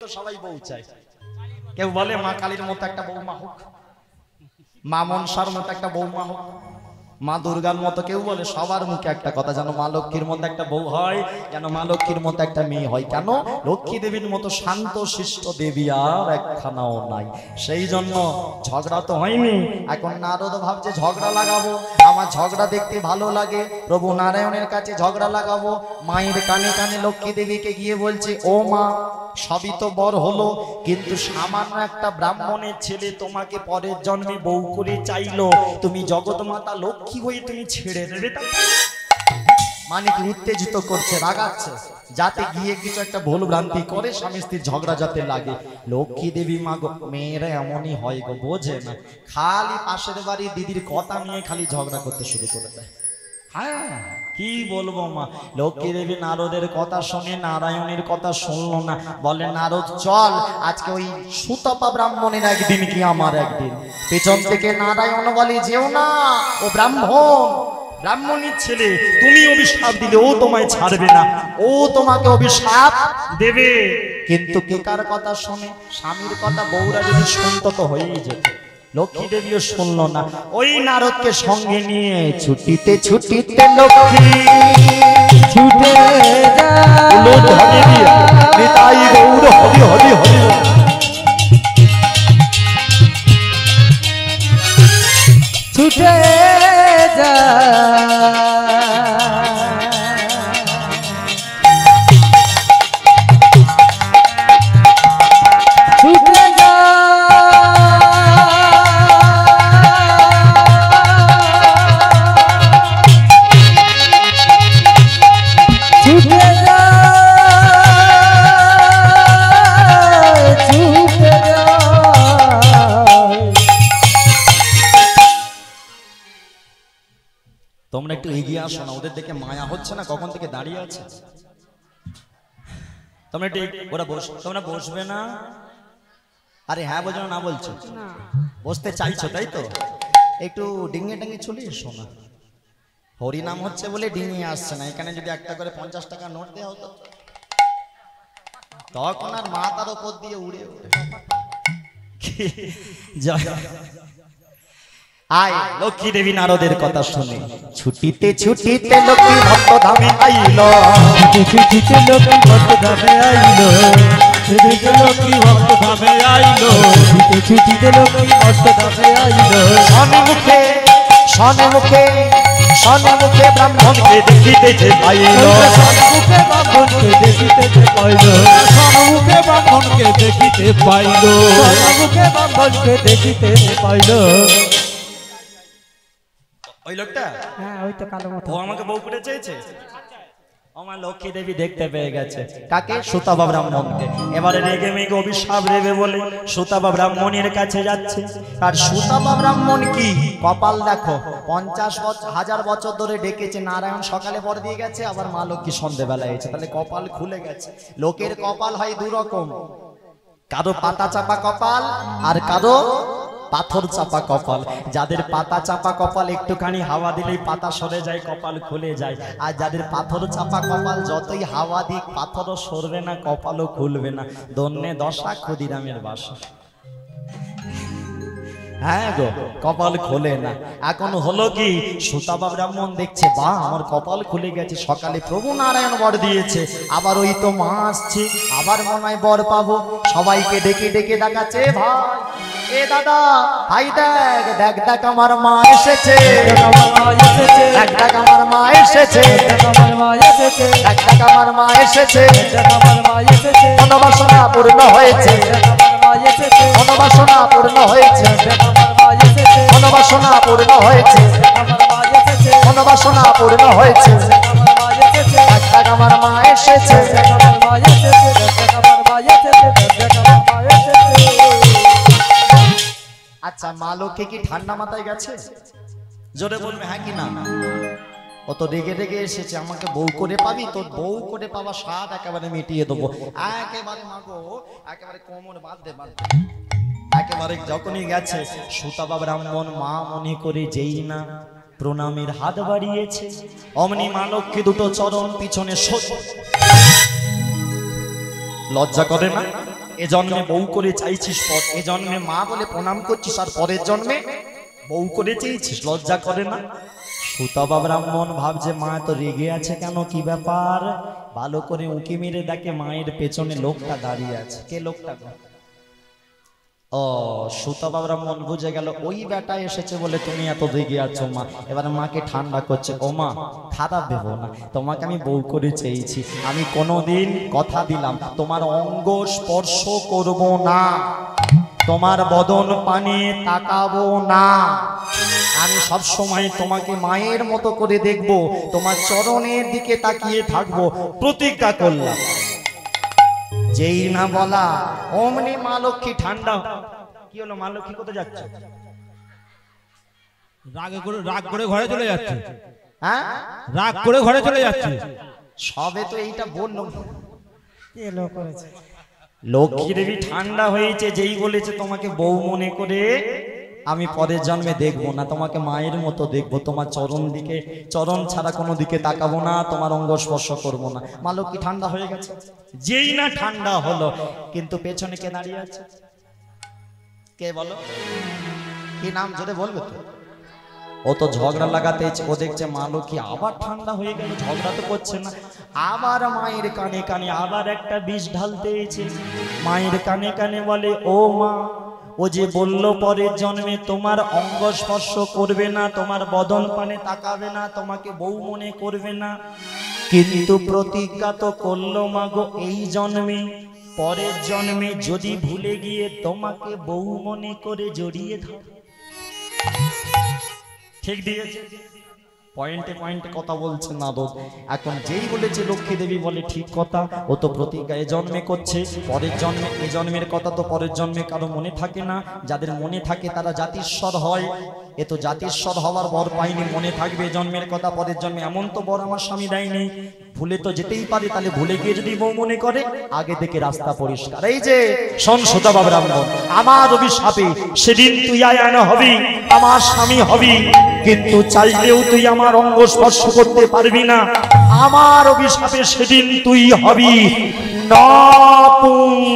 তো সবাই বউ চায়। কেউ বলে মা কালীর মতো একটা বৌমা হোক, মা মনসার মতো একটা বৌমা হোক, মা দুর্গার মতো। কেউ বলে সবার মুখে একটা কথা, যেন মা লক্ষ্মীর মতো একটা বউ হয়, যেন মা লক্ষ্মীর মতো একটা মেয়ে হয়। কেন? লক্ষ্মী দেবীর মতো শান্ত শিষ্ট দেবী আর একখানাও নাই। সেই জন্য ঝগড়া তো হয়নি। এখন নারদ ভাবছে ঝগড়া লাগাবো, আমার ঝগড়া দেখতে ভালো লাগে, প্রভু নারায়ণের কাছে ঝগড়া লাগাবো। মায়ের কানে কানে লক্ষ্মী দেবীকে গিয়ে বলছে, ও মা, সবই তো বর হলো, কিন্তু সামান্য একটা ব্রাহ্মণের ছেলে তোমাকে পরের জন্মে বউ করে চাইলো, তুমি জগৎ মাতা লক্ষ্মী হয়ে তুমি ছেড়ে দেবে? মানে কি উত্তেজিত করছে, রাগাচ্ছে, যাতে গিয়ে কিছু একটা ভুল ভ্রান্তি করে স্বামী স্ত্রীর ঝগড়া যাতে লাগে। লক্ষ্মী দেবী মা গো, মেয়েরা এমনই হয় গো, বোঝে না, খালি পাশের বাড়ি দিদির কথা নিয়ে খালি ঝগড়া করতে শুরু করে দেয়। হ্যাঁ, কি বলবো মা, লক্ষ্মী দেবী নারদের কথা শুনে নারায়ণের কথা শুনলো না। বলে নারদ চল, আজকে ওই সুতপা ব্রাহ্মণের একদিন কি আমার একদিন। পেছন থেকে নারায়ণ বলে যেও না, ও ব্রাহ্মণীর ছেলে, তুমি অভিশাপ দিলে ও তোমায় ছাড়বে না, ও তোমাকে অভিশাপ দেবে। কিন্তু কে কার কথা শুনে? স্বামীর কথা বউরা যদি শুনতো তো হয়েই যেত। লক্ষ্মী দেবীও শুনল না। ওই নারদকে সঙ্গে নিয়ে ছুটিতে ছুটিতে লক্ষ্মী ছুটে নিতাই গৌর হরি হরি হরি ছুটে যা তোমরা একটু এগিয়ে আসো না, ওদের দেখে মায়া হচ্ছে না? কখন থেকে দাঁড়িয়ে আছে তোমরা একটু, ওরা তোমরা বসবে না? আরে হ্যাঁ বলছো না বলছো? বসতে চাইছো তাই তো? একটু ডিঙে ডাঙে চলে এসো না। হরি নাম হচ্ছে বলে ডিঙে আসছে না। এখানে যদি একটা করে 50 টাকা নোট দেওয়া হতো তখন আর মাথার উপর দিয়ে উড়ে উড়ে আয়। লক্ষ্মী দেবী নারদের কথা শুনে ছুটিতে ছুটিতে লক্ষ্মী ভক্ত ধামে আইল, ছুটিতে লক্ষ্মী ভক্ত ধামে আইল, ছুটিতে লক্ষ্মী ভক্ত ধামে আইল, ছুটিতে লক্ষ্মী ভক্ত ধামে আইল। সন্মুখে সন্মুখে সন্মুখে ব্রাহ্মণকে দেখিতে পাইল, সন্মুখে ব্রাহ্মণকে দেখিতে পাইল, সন্মুখে ব্রাহ্মণকে দেখিতে পাইল, সন্মুখে ব্রাহ্মণকে দেখিতে পাইল। ওই লোকটা, হ্যাঁ ওই তো কালো মতো, ও আমাকে বউ করে চেয়েছে। আমার লক্ষ্মী দেবী দেখতে পেয়ে গেছে কাকে? সুতপা ব্রাহ্মণকে। এবারে রেগে মেগে অভিশাপ দেবে বলে সুতপা ব্রাহ্মণের কাছে যাচ্ছে। আর সুতপা ব্রাহ্মণ কি কপাল দেখো, 50,000 বছর ধরে ডেকেছে, নারায়ণ সকালে পর দিয়ে গেছে, আবার মা লক্ষ্মী সন্ধ্যেবেলা এসেছে, তাহলে কপাল খুলে গেছে। লোকের কপাল হয় দু রকম, কারো পাতা চাপা কপাল আর কারো পাথর চাপা কপাল। যাদের পাতা চাপা কপাল একটুখানি হাওয়া দিলেই পাতা সরে যায়, কপাল খুলে যায়। আর যাদের পাথর চাপা কপাল যতই হাওয়া দিক পাথরও সরবে না, কপালও খুলবে না। দন্যে দশা ক্ষুদিরামের বাসা। হ্যাঁ গো, কপাল খোলে না। এখন হলো কি, সুতপা ব্রাহ্মণ দেখছে বা আমার কপাল খুলে গেছে, সকালে প্রভু নারায়ণ বর দিয়েছে, আবার ওই তো মা আসছে, আবার মনে হয় বর পাবো। সবাইকে ডেকে ডেকে ডাকাচ্ছে, ভাই এ দাদা ভাই দেখ দেখ দেখ আমার মা এসেছে, দেখ দেখ আমার মা এসেছে, দেখ দেখ আমার মা এসেছে, মনোবাসনা পূর্ণ হয়েছে, মনোবাসনা পূর্ণ হয়েছে, মনোবাসনা পূর্ণ হয়েছে, মনোবাসনা পূর্ণ হয়েছে, দেখ দেখ আমার মা এসেছে। আচ্ছা, মা লক্ষ্মী কি ঠান্ডা মাথায় গেছে? জোরে বলবে হ্যাঁ কি না? ও তো রেগে রেগে এসেছে, আমাকে বউ করে পাবি, তোর বউ করে পাওয়া স্বাদ একেবারে মিটিয়ে দেবো। একেবারে মাগো, একেবারে কোমর বাঁধতে বাঁধতে একেবারে যখনই গেছে, সুতপা ব্রাহ্মণ মা মনে করে যেই না প্রণামের হাত বাড়িয়েছে, অমনি মা লক্ষ্মী দুটো চরণ পিছনে লজ্জা করে না? এ জন্মে বউ করে চাইছিস, পর এ জন্মে মা বলে প্রণাম করছিস, আর পরের জন্মে বউ করে চেয়েছিস, লজ্জা করে না? সুতপা ব্রাহ্মণ ভাবছে মা তো রেগে আছে কেন, কি ব্যাপার? ভালো করে উঁকি মেরে দেখে মায়ের পেছনে লোকটা দাঁড়িয়ে আছে। কে লোকটা? ও, সুতপা ব্রাহ্মণ বুঝে গেল ওই বেটা এসেছে বলে তুমি এত রেগে আছো মা। এবার মাকে ঠান্ডা করছে, ও মা খারাপ ভেবো না, তোমাকে আমি বউ করে চেয়েছি, আমি কোনোদিন কথা দিলাম তোমার অঙ্গ স্পর্শ করব না, তোমার বদন পানে তাকাবো না, আমি সব সময় তোমাকে মায়ের মতো করে দেখব, তোমার চরণের দিকে তাকিয়ে থাকবো, প্রতিজ্ঞা করলাম। যেই না বলা অমনি মা লক্ষ্মী ঠান্ডা। কি হলো মা লক্ষ্মী কোথায় যাচ্ছে? রাগ করে ঘরে চলে যাচ্ছে। হ্যাঁ, রাগ করে ঘরে চলে যাচ্ছে। সবে তো এইটা বললো, লক্ষ্মী দেবী ঠান্ডা হয়েছে যেই বলেছে তোমাকে বউ মনে করে আমি পরের জন্মে দেখবো না, তোমাকে মায়ের মতো দেখবো, তোমার চরণ ছাড়া কোনো দিকে তাকাবো না, তোমার অঙ্গ স্পর্শ করবো না। মা লক্ষ্মী ঠান্ডা হয়ে গেছে। যেই না ঠান্ডা হলো, কিন্তু পেছনে কে দাঁড়িয়ে আছে? কে বলো? কি নাম জোরে বলবে তো? ও তো ঝগড়া লাগাতে, ও দেখছে মা লক্ষ্মী আবার ঠান্ডা হয়ে গেল, ঝগড়া তো করছে না, আবার মায়ের কানে কানে আবার একটা বিষ ঢালতে এসে মায়ের কানে কানে বলে, ও মা, ও যে বললো পরের জন্মে তোমার অঙ্গ স্পর্শ করবে না, তোমার বদন পানে তাকাবে না, তোমাকে বউ মনে করবে না, কিন্তু প্রতিজ্ঞা তো করলো মাগো এই জন্মে, পরের জন্মে যদি ভুলে গিয়ে তোমাকে বউ মনে করে জড়িয়ে ধর। ঠিক দিয়েছে, পয়েন্টে পয়েন্টে কথা বলছে নারদ। এখন যেই বলেছে লক্ষ্মী দেবী বলে ঠিক কথা, ও তো প্রতিজ্ঞা এ জন্মে করছে, পরের জন্মে, এ জন্মের কথা তো পরের জন্মে কারো মনে থাকে না, যাদের মনে থাকে তারা জাতিস্বর হয়, এ তো জাতিস্বর হওয়ার বর পাইনি, মনে থাকবে এ জন্মের কথা পরের জন্মে, এমন তো বর আমার স্বামী দেয়নি, ভুলে তো যেতেই পারে, তাহলে ভুলে গিয়ে যদি বউ মনে করে আগে থেকে রাস্তা পরিষ্কার। এই যে শোন সুতপা ব্রাহ্মণ, আমার অভিশাপে সেদিন তুই আয়ান হবি, আমার স্বামী হবি, কিন্তু চাইলেও তুই আমার অঙ্গ স্পর্শ করতে পারবি না, আমার অভিশাপে সেদিন তুই হবি নপুংসক।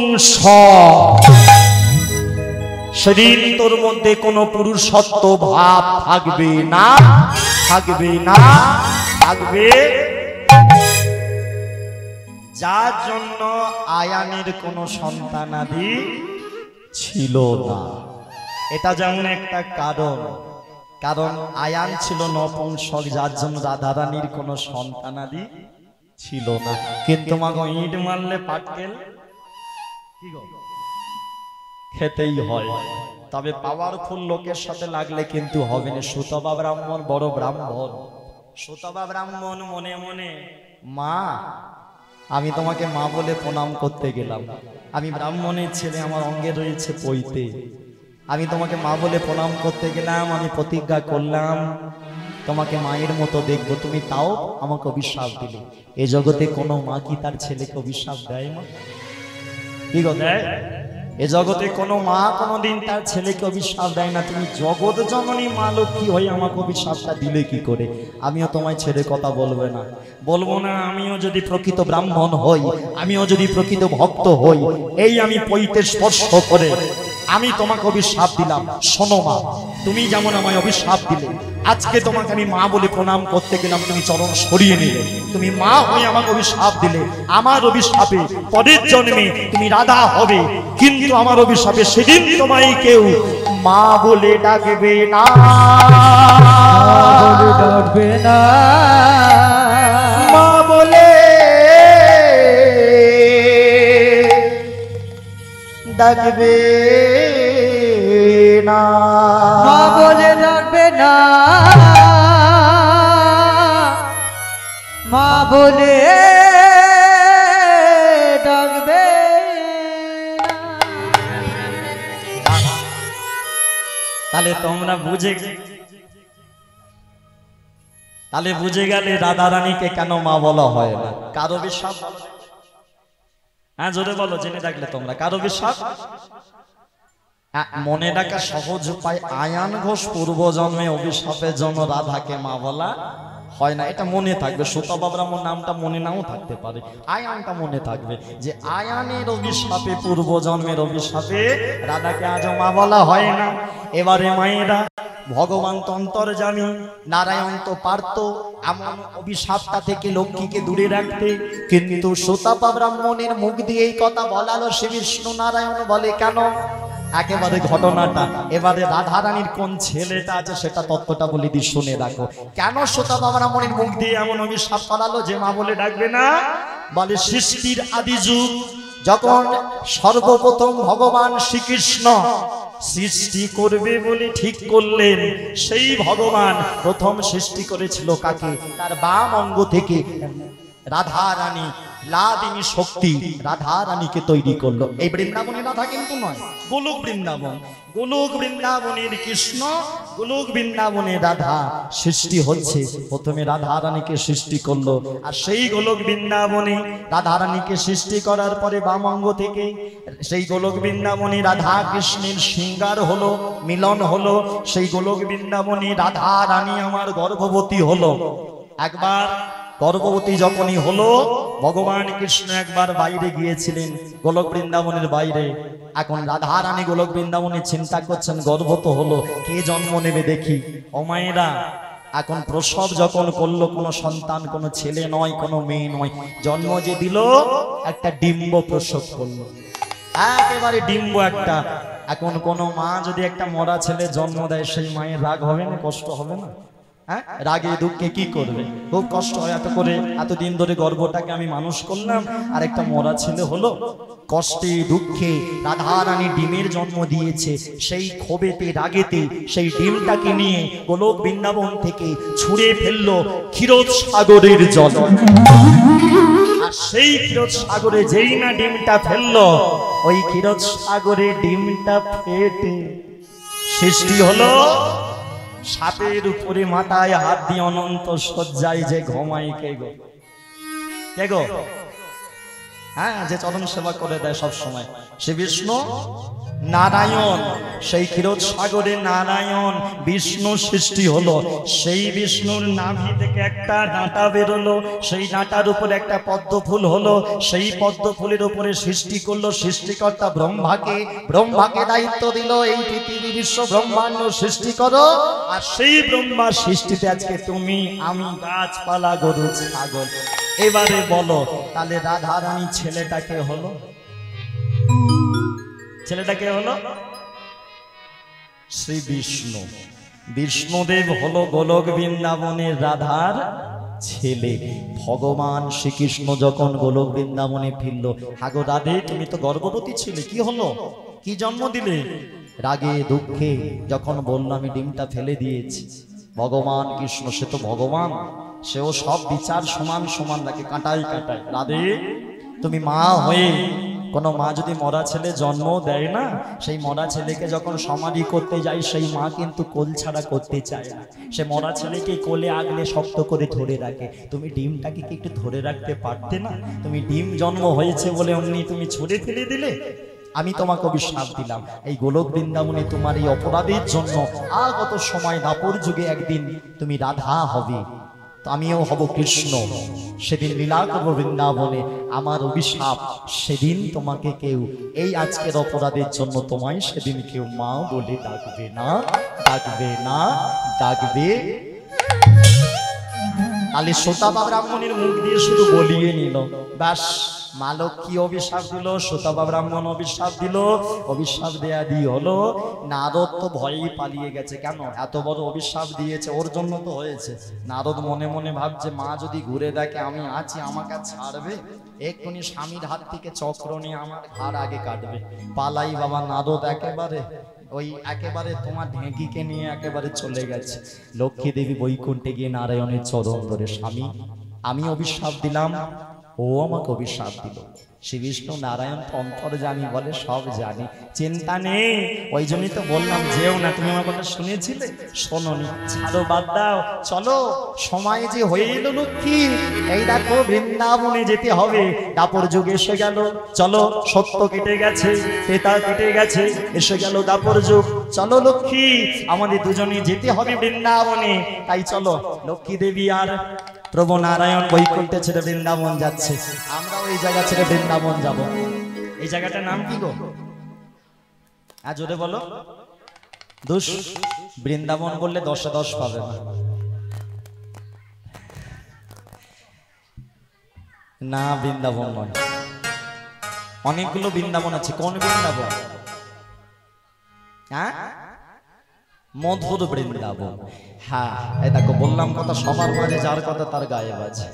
সেদিন তোর মধ্যে কোনো পুরুষত্ব ভাব থাকবে না, থাকবে না, থাকবে। যার জন্য আয়ানের কোনো সন্তানাদি ছিল না, এটা যেমন একটা কারণ, কারণ আয়ান ছিল নপুংসক, যার জন্য রাধারানীর কোনো সন্তানাদি ছিল না। কিন্তু মাগো ইট মারলে পাটকেল খেতেই হয়, তবে পাওয়ারফুল লোকের সাথে লাগলে কিন্তু হবে না। সুতপা ব্রাহ্মণ বড় ব্রাহ্মণ, সুতপা ব্রাহ্মণ মনে মনে, মা আমি তোমাকে মা বলে প্রণাম করতে গেলাম, আমি ব্রাহ্মণের ছেলে, আমার অঙ্গে রয়েছে পৈতে, আমি তোমাকে মা বলে প্রণাম করতে গেলাম, আমি প্রতিজ্ঞা করলাম তোমাকে মায়ের মতো দেখবো, তুমি তাও আমাকে অভিশাপ দিলে। এ জগতে কোনো মা কি তার ছেলেকে অভিশাপ দেয়? মা কি গো দেয়? এ জগতে কোনো মা কোনোদিন তার ছেলেকে অভিশাপ দেয় না। তুমি জগৎ জননী মা লক্ষ্মী হয়ে আমাকে অভিশাপটা দিলে কি করে? আমিও তোমায় ছেড়ে কথা বলবো না, বলবো না। আমিও যদি প্রকৃত ব্রাহ্মণ হই, আমিও যদি প্রকৃত ভক্ত হই, এই আমি পৈতে স্পর্শ করে আমি তোমাকে অভিশাপ দিলাম। শোনো মা, তুমি যেমন আমায় অভিশাপ দিলে, আজকে তোমাকে আমি মা বলে প্রণাম করতে গেলাম, তুমি চরণ সরিয়ে নিলে, তুমি মা হয়ে আমাকে অভিশাপ দিলে। আমার অভিশাপে পরের জন্মে তুমি রাধা হবে, কিন্তু আমার অভিশাপে সেদিন তোমায় কেউ মা বলে ডাকবে না, ডাকবে না, মা বলে ডাকবে না, মা বলে ডাকবে না, মা বলে ডাকবে না। তাহলে তোমরা বুঝে গেলে রাধারানীকে কেন মা বলা হয় না? কারো বিশ্বাস? হ্যাঁ জোরে বলো, জেনে থাকলে তোমরা, কারো বিশ্বাস? মনে রাখা সহজ উপায়, আয়ান ঘোষ পূর্ব জন্মে অভিশাপের জন্য রাধাকে মা বলা হয় না। এটা মনে থাকবে, সুতা বাবরামোর নামটা মনে নাও থাকতে পারে, আয়ানটা মনে থাকবে যে আয়ানের অভিশাপে, পূর্ব জন্মের অভিশাপে রাধাকে আজও মা বলা হয় না। এবারে মায়েরা, ভগবান তো অন্তর্যামী, নারায়ণ তো পারত এমন অভিশাপটা থেকে লক্ষ্মীকে দূরে রাখতে, কিন্তু সুতাপা ব্রাহ্মণের মুখ দিয়ে এই কথা বলালো শ্রী বিষ্ণু নারায়ণ বলে কেন? একেবারে ঘটনাটা, এবারে রাধারানীর কোন ছেলেটা আছে সেটা তত্ত্বটা বলে দি, শুনে রাখো। কেন সুতাপা ব্রাহ্মণের মুখ দিয়ে এমন অভিশাপ করালো যে মা বলে ডাকবে না? বলে সৃষ্টির আদি যুগ যখন সর্বপ্রথম ভগবান শ্রীকৃষ্ণ সৃষ্টি করবে বলে ঠিক করলেন, সেই ভগবান প্রথম সৃষ্টি করেছিল কাকে? তার বাম অঙ্গ থেকে রাধা রানী, লাদিনী শক্তি রাধা রানীকে তৈরি করলো। এই বৃন্দাবনের রাধা কিন্তু নয়, গোলক বৃন্দাবন, গোলক বৃন্দাবনের কৃষ্ণ, গোলক বৃন্দাবনের রাধা সৃষ্টি হচ্ছে। প্রথমে রাধা রানীকে সৃষ্টি করলো, আর সেই গোলক বৃন্দাবনে রাধা রানীকে সৃষ্টি করার পরে বাম অঙ্গ থেকে সেই গোলক বৃন্দাবনে রাধা কৃষ্ণের শৃঙ্গার হলো, মিলন হলো। সেই গোলক বৃন্দাবনে রাধা রানী আমার গর্ভবতী হলো। একবার গর্ভবতী যখনই হলো, ভগবান কৃষ্ণ একবার বাইরে গিয়েছিলেন, গোলক বৃন্দাবনের বাইরে। এখন রাধা রানী গোলক বৃন্দাবনে চিন্তা করছেন, গর্ভ তো হলো, কে জন্ম নেবে দেখি। ও মায়েরা, এখন প্রসব যখন করলো, কোনো সন্তান, কোনো ছেলে নয়, কোনো মেয়ে নয়, জন্ম যে দিল একটা ডিম্ব প্রসব করলো, একেবারে ডিম্ব একটা। এখন কোনো মা যদি একটা মরা ছেলে জন্ম দেয়, সেই মায়ের রাগ হবে না, কষ্ট হবে না? হ্যাঁ, রাগে দুঃখে কি করবে? খুব কষ্ট হয়। এত করে এতদিন ধরে গর্ভটাকে আমি মানুষ করলাম, আর একটা মরা ছেলে হলো। কষ্টে দুঃখে রাধা রানী ডিমের জন্ম দিয়েছে। সেই ক্ষোভেতে রাগেতে সেই ডিমটাকে নিয়ে গোলক বৃন্দাবন থেকে ছুঁড়ে ফেললো ক্ষীরোদ সাগরের জল। আর সেই ক্ষীরোদ সাগরে যেই না ডিমটা ফেললো, ওই ক্ষীরোদ সাগরে ডিমটা ফেটে সৃষ্টি হলো সাপের উপরে মাথায় হাত দিয়ে অনন্ত শয্যায় যে ঘুমাই কে গো? কে গো? হ্যাঁ, যে চরণ সেবা করে দেয় সব সময়, সে বিষ্ণু নারায়ণ। সেই ক্ষীরোদ সাগরে নারায়ণ বিষ্ণু সৃষ্টি হলো। সেই বিষ্ণুর নাভি থেকে একটা ডাঁটা বেরোলো, সেই ডাঁটার উপরে একটা পদ্ম ফুল হলো। সেই পদ্ম ফুলের উপরে সৃষ্টি করলো সৃষ্টিকর্তা ব্রহ্মাকে। ব্রহ্মাকে দায়িত্ব দিল, এই পৃথিবী বিশ্ব ব্রহ্মাণ্ড সৃষ্টি করো। আর সেই ব্রহ্মার সৃষ্টিতে আজকে তুমি আমি, গাছপালা, গরু, ছাগল। এবারে বলো, তাহলে রাধা রানী ছেলেটাকে হলো, ছেলেটাকে হলো শ্রী বিষ্ণু। বিষ্ণুদেব হলো গোলক বৃন্দাবনের রাধার ছেলে। ভগবান শ্রীকৃষ্ণ যখন গোলক বৃন্দাবনে ফিরল, হাগো রাধে, তুমি তো গর্ভবতী ছিলে, কি হলো? কি জন্ম দিলে? রাগে দুঃখে যখন বললো আমি ডিমটা ফেলে দিয়েছি, ভগবান কৃষ্ণ, সে তো ভগবান, সেও সব বিচার সমান সমান রাখে, কাটাই কাটাই। রাধে, তুমি মা হয়ে, কোনো মা যদি মরা ছেলে জন্ম দেয় না, সেই মরা ছেলেকে যখন সমাধি করতে যায়, সেই মা কিন্তু কোল ছাড়া করতে চায় না। সে মরা ছেলেকে কোলে আগলে শক্ত করে ধরে রাখে। তুমি ডিমটাকে কি একটু ধরে রাখতে পারতে না? তুমি ডিম জন্ম হয়েছে বলে অমনি তুমি ছুঁড়ে ফেলে দিলে। আমি তোমাকে অভিশাপ দিলাম, এই গোলক বৃন্দাবনে তোমার এই অপরাধের জন্য আগত সময় দাপর যুগে একদিন তুমি রাধা হবে, তো আমিও হব কৃষ্ণ। সেদিন লীলা করব বৃন্দাবনে। আমার অভিশাপ, সেদিন তোমাকে কেউ এই আজকের অপরাধের জন্য তোমায় সেদিন কেউ মা বলে ডাকবে না, ডাকবে না, ডাকবে। তাহলে সুতাপা ব্রাহ্মণের মুখ দিয়ে শুধু বলিয়ে নিল, ব্যাস। মা লক্ষ্মী অভিশাপ দিল, সুতাপা ব্রাহ্মণ অভিশাপ দিল। অভিশাপ দেয়া দিয়ে হলো, নারদ তো ভয়েই পালিয়ে গেছে। কেন? এত বড় অভিশাপ দিয়েছে, ওর জন্য তো হয়েছে। নারদ মনে মনে ভাবছে, মা যদি ঘুরে দেখে আমি আছি, আমাকে ছাড়বে? এক্ষুনি স্বামীর হাত থেকে চক্র নিয়ে আমার ঘাড় আগে কাটবে। পালাই বাবা। নারদ একেবারে ওই একেবারে তোমার ঢেঁকিকে নিয়ে একেবারে চলে গেছে। লক্ষ্মী দেবী বৈকুণ্ঠে গিয়ে নারায়ণের চরণ ধরে, স্বামী, আমি অভিশাপ দিলাম, ও আমাকে অভিশাপ দিল। শ্রী বিষ্ণু নারায়ণ তো অন্তর্যামী বলে সব জানি, চিন্তা নেই। ওই জন্যই তো বললাম যেও না। তুমি আমার কথা শুনেছিলে? শোনোনি, ছাড়ো, বাদ দাও। চলো, সময় যে হয়ে এলো লক্ষ্মী। এই দেখো বৃন্দাবনে যেতে হবে, দাপর যুগ এসে গেল। চলো, সত্য কেটে গেছে, ত্রেতা কেটে গেছে, এসে গেল দাপর যুগ। চলো লক্ষ্মী, আমাদের দুজনে যেতে হবে বৃন্দাবনে। তাই চলো, লক্ষ্মী দেবী আর প্রভু নারায়ণ বৈকুণ্ঠে ছেড়ে বৃন্দাবন যাচ্ছে, আমরা ওই জায়গা ছেড়ে বৃন্দাবন যাব। এই জায়গাটার নাম কি গো? আজ জোরে বলো। দুষ। বৃন্দাবন বললে 10-এ 10 পাবে না। না, বৃন্দাবন নয়, অনেকগুলো বৃন্দাবন আছে। কোন বৃন্দাবন? হ্যাঁ, মধুর বৃন্দাবন। হ্যাঁ, এই দেখো বললাম কথা, সবার মাঝে যার কথা তার গায়ে বাজে।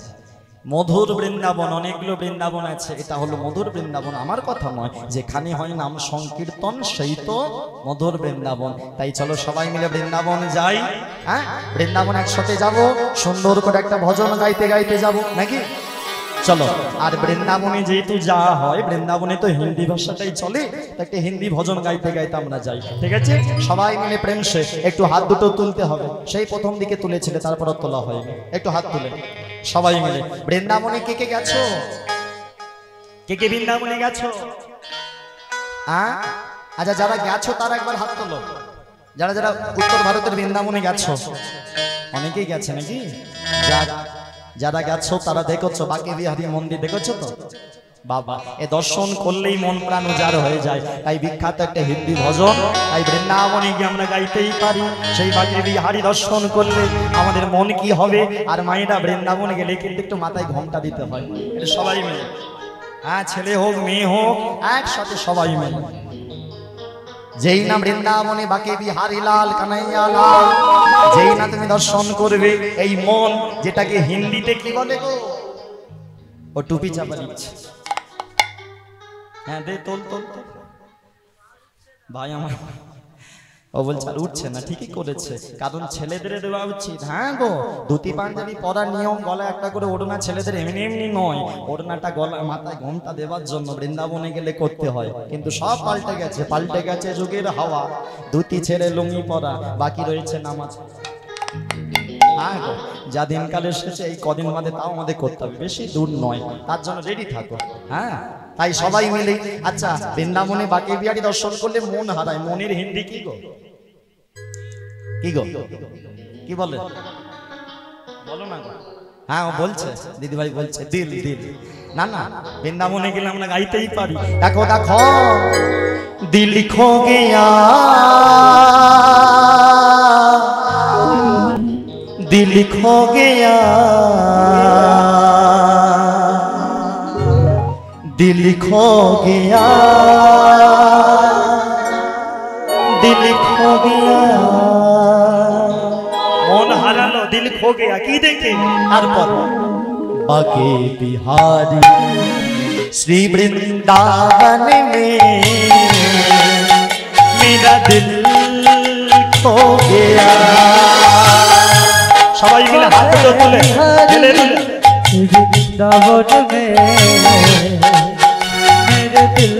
মধুর বৃন্দাবন, অনেকগুলো বৃন্দাবন আছে, এটা হলো মধুর বৃন্দাবন। আমার কথা নয়, যেখানে হয় নাম সংকীর্তন সেই তো মধুর বৃন্দাবন। তাই চলো সবাই মিলে বৃন্দাবন যাই। হ্যাঁ, বৃন্দাবন একসাথে যাব, সুন্দর করে একটা ভজন গাইতে গাইতে যাব নাকি? চলো। আর বৃন্দাবনে যেহেতু যা হয়, বৃন্দাবনে তো হিন্দি ভাষাটাই চলে, একটা হিন্দি ভজন গাইতে গাইতে আমরা যাই, ঠিক আছে? সবাই মিলে প্রেম সে একটু হাত দুটো তুলতে হবে। সেই প্রথম দিকে তুলেছিলে, তারপর তোলা হয়নি। একটু হাত তুলে সবাই মিলে। বৃন্দাবনে কে কে গেছো? কে কে বৃন্দাবনে গেছো? আচ্ছা, যারা গেছো তারা একবার হাত তোলো। যারা যারা উত্তর ভারতের বৃন্দাবনে গেছো, অনেকেই গেছে নাকি? যারা গেছো তারা দেখেছো বাঁকে বিহারী মন্দির, দেখেছো তো? বাবা, এ দর্শন করলেই মন প্রাণ উজাড় হয়ে যায়। তাই বিখ্যাত একটা হিন্দি ভজন, তাই বৃন্দাবনে গিয়ে আমরা গাইতেই পারি। সেই বাঁকে বিহারী দর্শন করলে আমাদের মন কি হবে। আর মায়েরা বৃন্দাবনে গেলে কিন্তু একটু মাথায় ঘোমটা দিতে হয়, এটা সবাই মিলে। হ্যাঁ, ছেলে হোক মেয়ে হোক, একসাথে সবাই মিলে। যেই না বৃন্দাবনে বাঁকে বিহারী লাল কানাইয়া লাল, যেই না তুমি দর্শন করবে, এই মন, যেটাকে হিন্দিতে কি বলে গো? ও টুপি চাপা দিচ্ছে। হ্যাঁ, দে তোল তোল তোল। ভাই আমার, ও বলছে আর উঠছে না। ঠিকই করেছে, কারণ ছেলেদের দেওয়া উচিত। হ্যাঁ গো, ধুতি পাঞ্জাবি পরার নিয়ম, গলায় একটা করে ওড়না ছেলেদের এমনি এমনি নয়, ওড়নাটা গলায় মাথায় ঘোমটা দেওয়ার জন্য বৃন্দাবনে গেলে করতে হয়। কিন্তু সব পাল্টে গেছে, পাল্টে গেছে যুগের হাওয়া। ধুতি ছেড়ে লুঙ্গি পরা, বাকি রয়েছে নামাজ। হ্যাঁ গো, যা দিনকাল এসেছে এই কদিন বাদে, তাও আমাদের করতে হবে, বেশি দূর নয়, তার জন্য রেডি থাকো। হ্যাঁ, তাই সবাই মিলে। আচ্ছা, বৃন্দাবনে বাঁকে বিহারী দর্শন করলে মন হারায়, মনের হিন্দি কি গো? কি গো, কি বলে? বলো না গো। হ্যাঁ, ও বলছে, দিদি ভাই বলছে দিল দিল। না না, বৃন্দাবনে গেলে আমরা গাইতেই পারি। দেখো দেখো, দিল খো গিয়া, दिल खो गया, दिल खो गया, दिल खो गया। মন হারালো, দিল খো গেয়া, কি দেখে? তারপর বাঁকে বিহারী শ্রী বৃন্দাবন में मेरा दिल खो गया। সবাই মিলে হাত তুলে ঢেলে দিলে, বৃন্দাবন মে মেরে দিল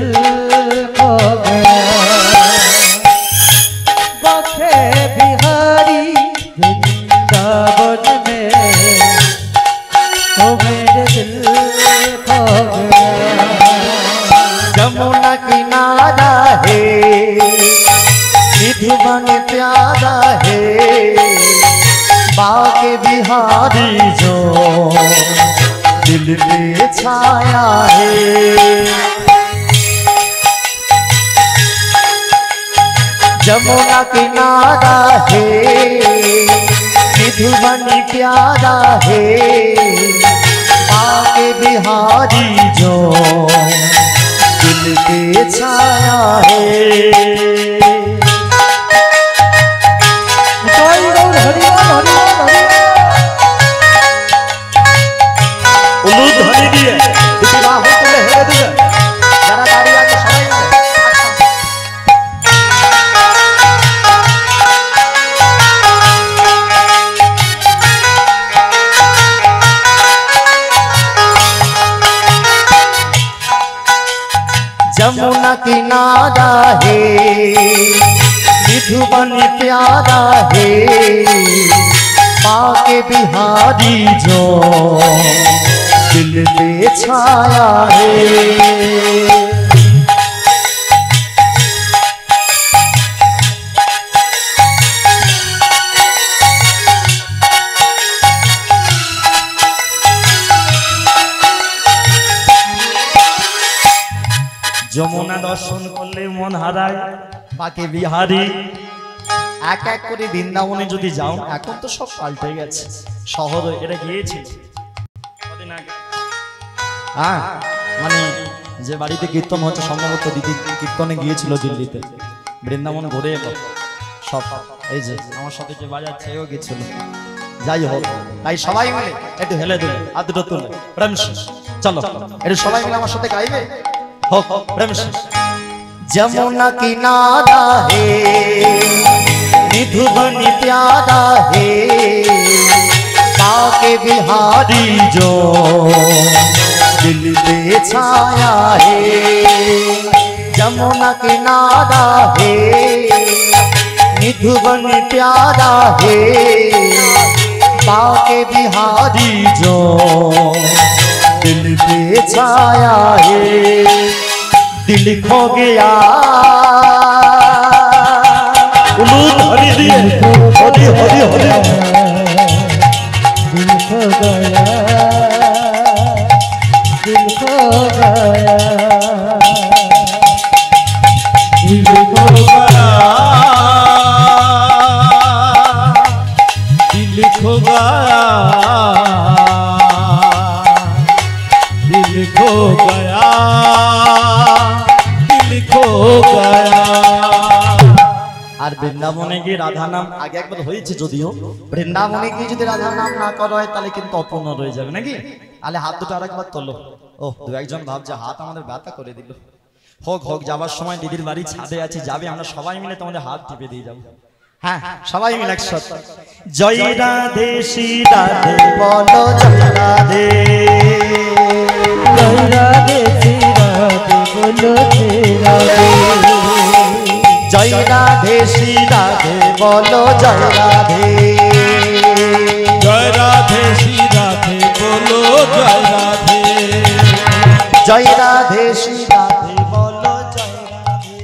খো গয়া, বাঁকে বিহারী বৃন্দাবন মে ও মেরে দিল খো গয়া। যমুনা কিনারা है, निधुवन प्यारा है, बाके बिहारी जो दिल पे छाया है। जमुना किनारा है, निधुवन प्यारा है, बाके बिहारी जो दिल पे छाया है। ধ্বনি দিয়ে দুটি বাহু তুলে হেলে দিবে, যারা দাঁড়িয়ে আছে সবাই মিলে। किनारा है निधुवन प्यारा है पाके बिहारी जो दिल पे छाया है যমুনা দর্শন করলে মন হারায় পাকে বিহারি এক এক করে বৃন্দাবনে যদি যাও এখন তো সব পাল্টে গেছে শহর এটা গিয়েছি কদিন আগে হ্যাঁ মানে যে বাড়িতে কীর্তন হচ্ছে সম্ভবত দিদি কীর্তনে গিয়েছিল দিল্লিতে বৃন্দাবন ঘুরে এলো সব এই যে আমার সাথে যে বাজাচ্ছে এও গেছিল যাই হোক তাই সবাই মিলে একটু হেলে দিলে হাত দুটো তুলে প্রেম চলো একটু সবাই মিলে আমার সাথে গাইবে हो प्रेम से जमुना किनारा है निधुवन प्यारा है पाके बिहारी जो दिल पे छाया है जमुना किनारा है निधुवन प्यारा है पाके बिहारी जो दिल पे छाया है दिल खो गया उलूद हरी दिए हरी हरी हरी दिल खो गया दिल खो गया दिल खो गया दिल खो गया दिल खो गया दिल खो गया আর বৃন্দাবনে গিয়ে রাধা নাম আগে একবার হয়েছে যদিও বৃন্দাবনে গিয়ে যদি রাধা নাম না করা হয় তাহলে কিন্তু অপূর্ণ রয়ে যাবে নাকি তাহলে হাত দুটো আরেকবার তোলো ও দু একজন ভাবছে হাত আমাদের ব্যথা করে দিল হোক হোক যাবার সময় দিদির বাড়ি ছাদে আছে যাবে আমরা সবাই মিলে তোমাদের হাত টিপে দিয়ে যাবো হ্যাঁ সবাই মিলে একসাথে জয় রাধে শ্রী রাধে বলো জয় রাধে जय राधे श्री राधे बोलो श्री राधे जय राधे श्री राधे बोलो जय राधे जय राधे श्री राधे बोलो जय राधे जय राधे श्री राधे बोलो जय राधे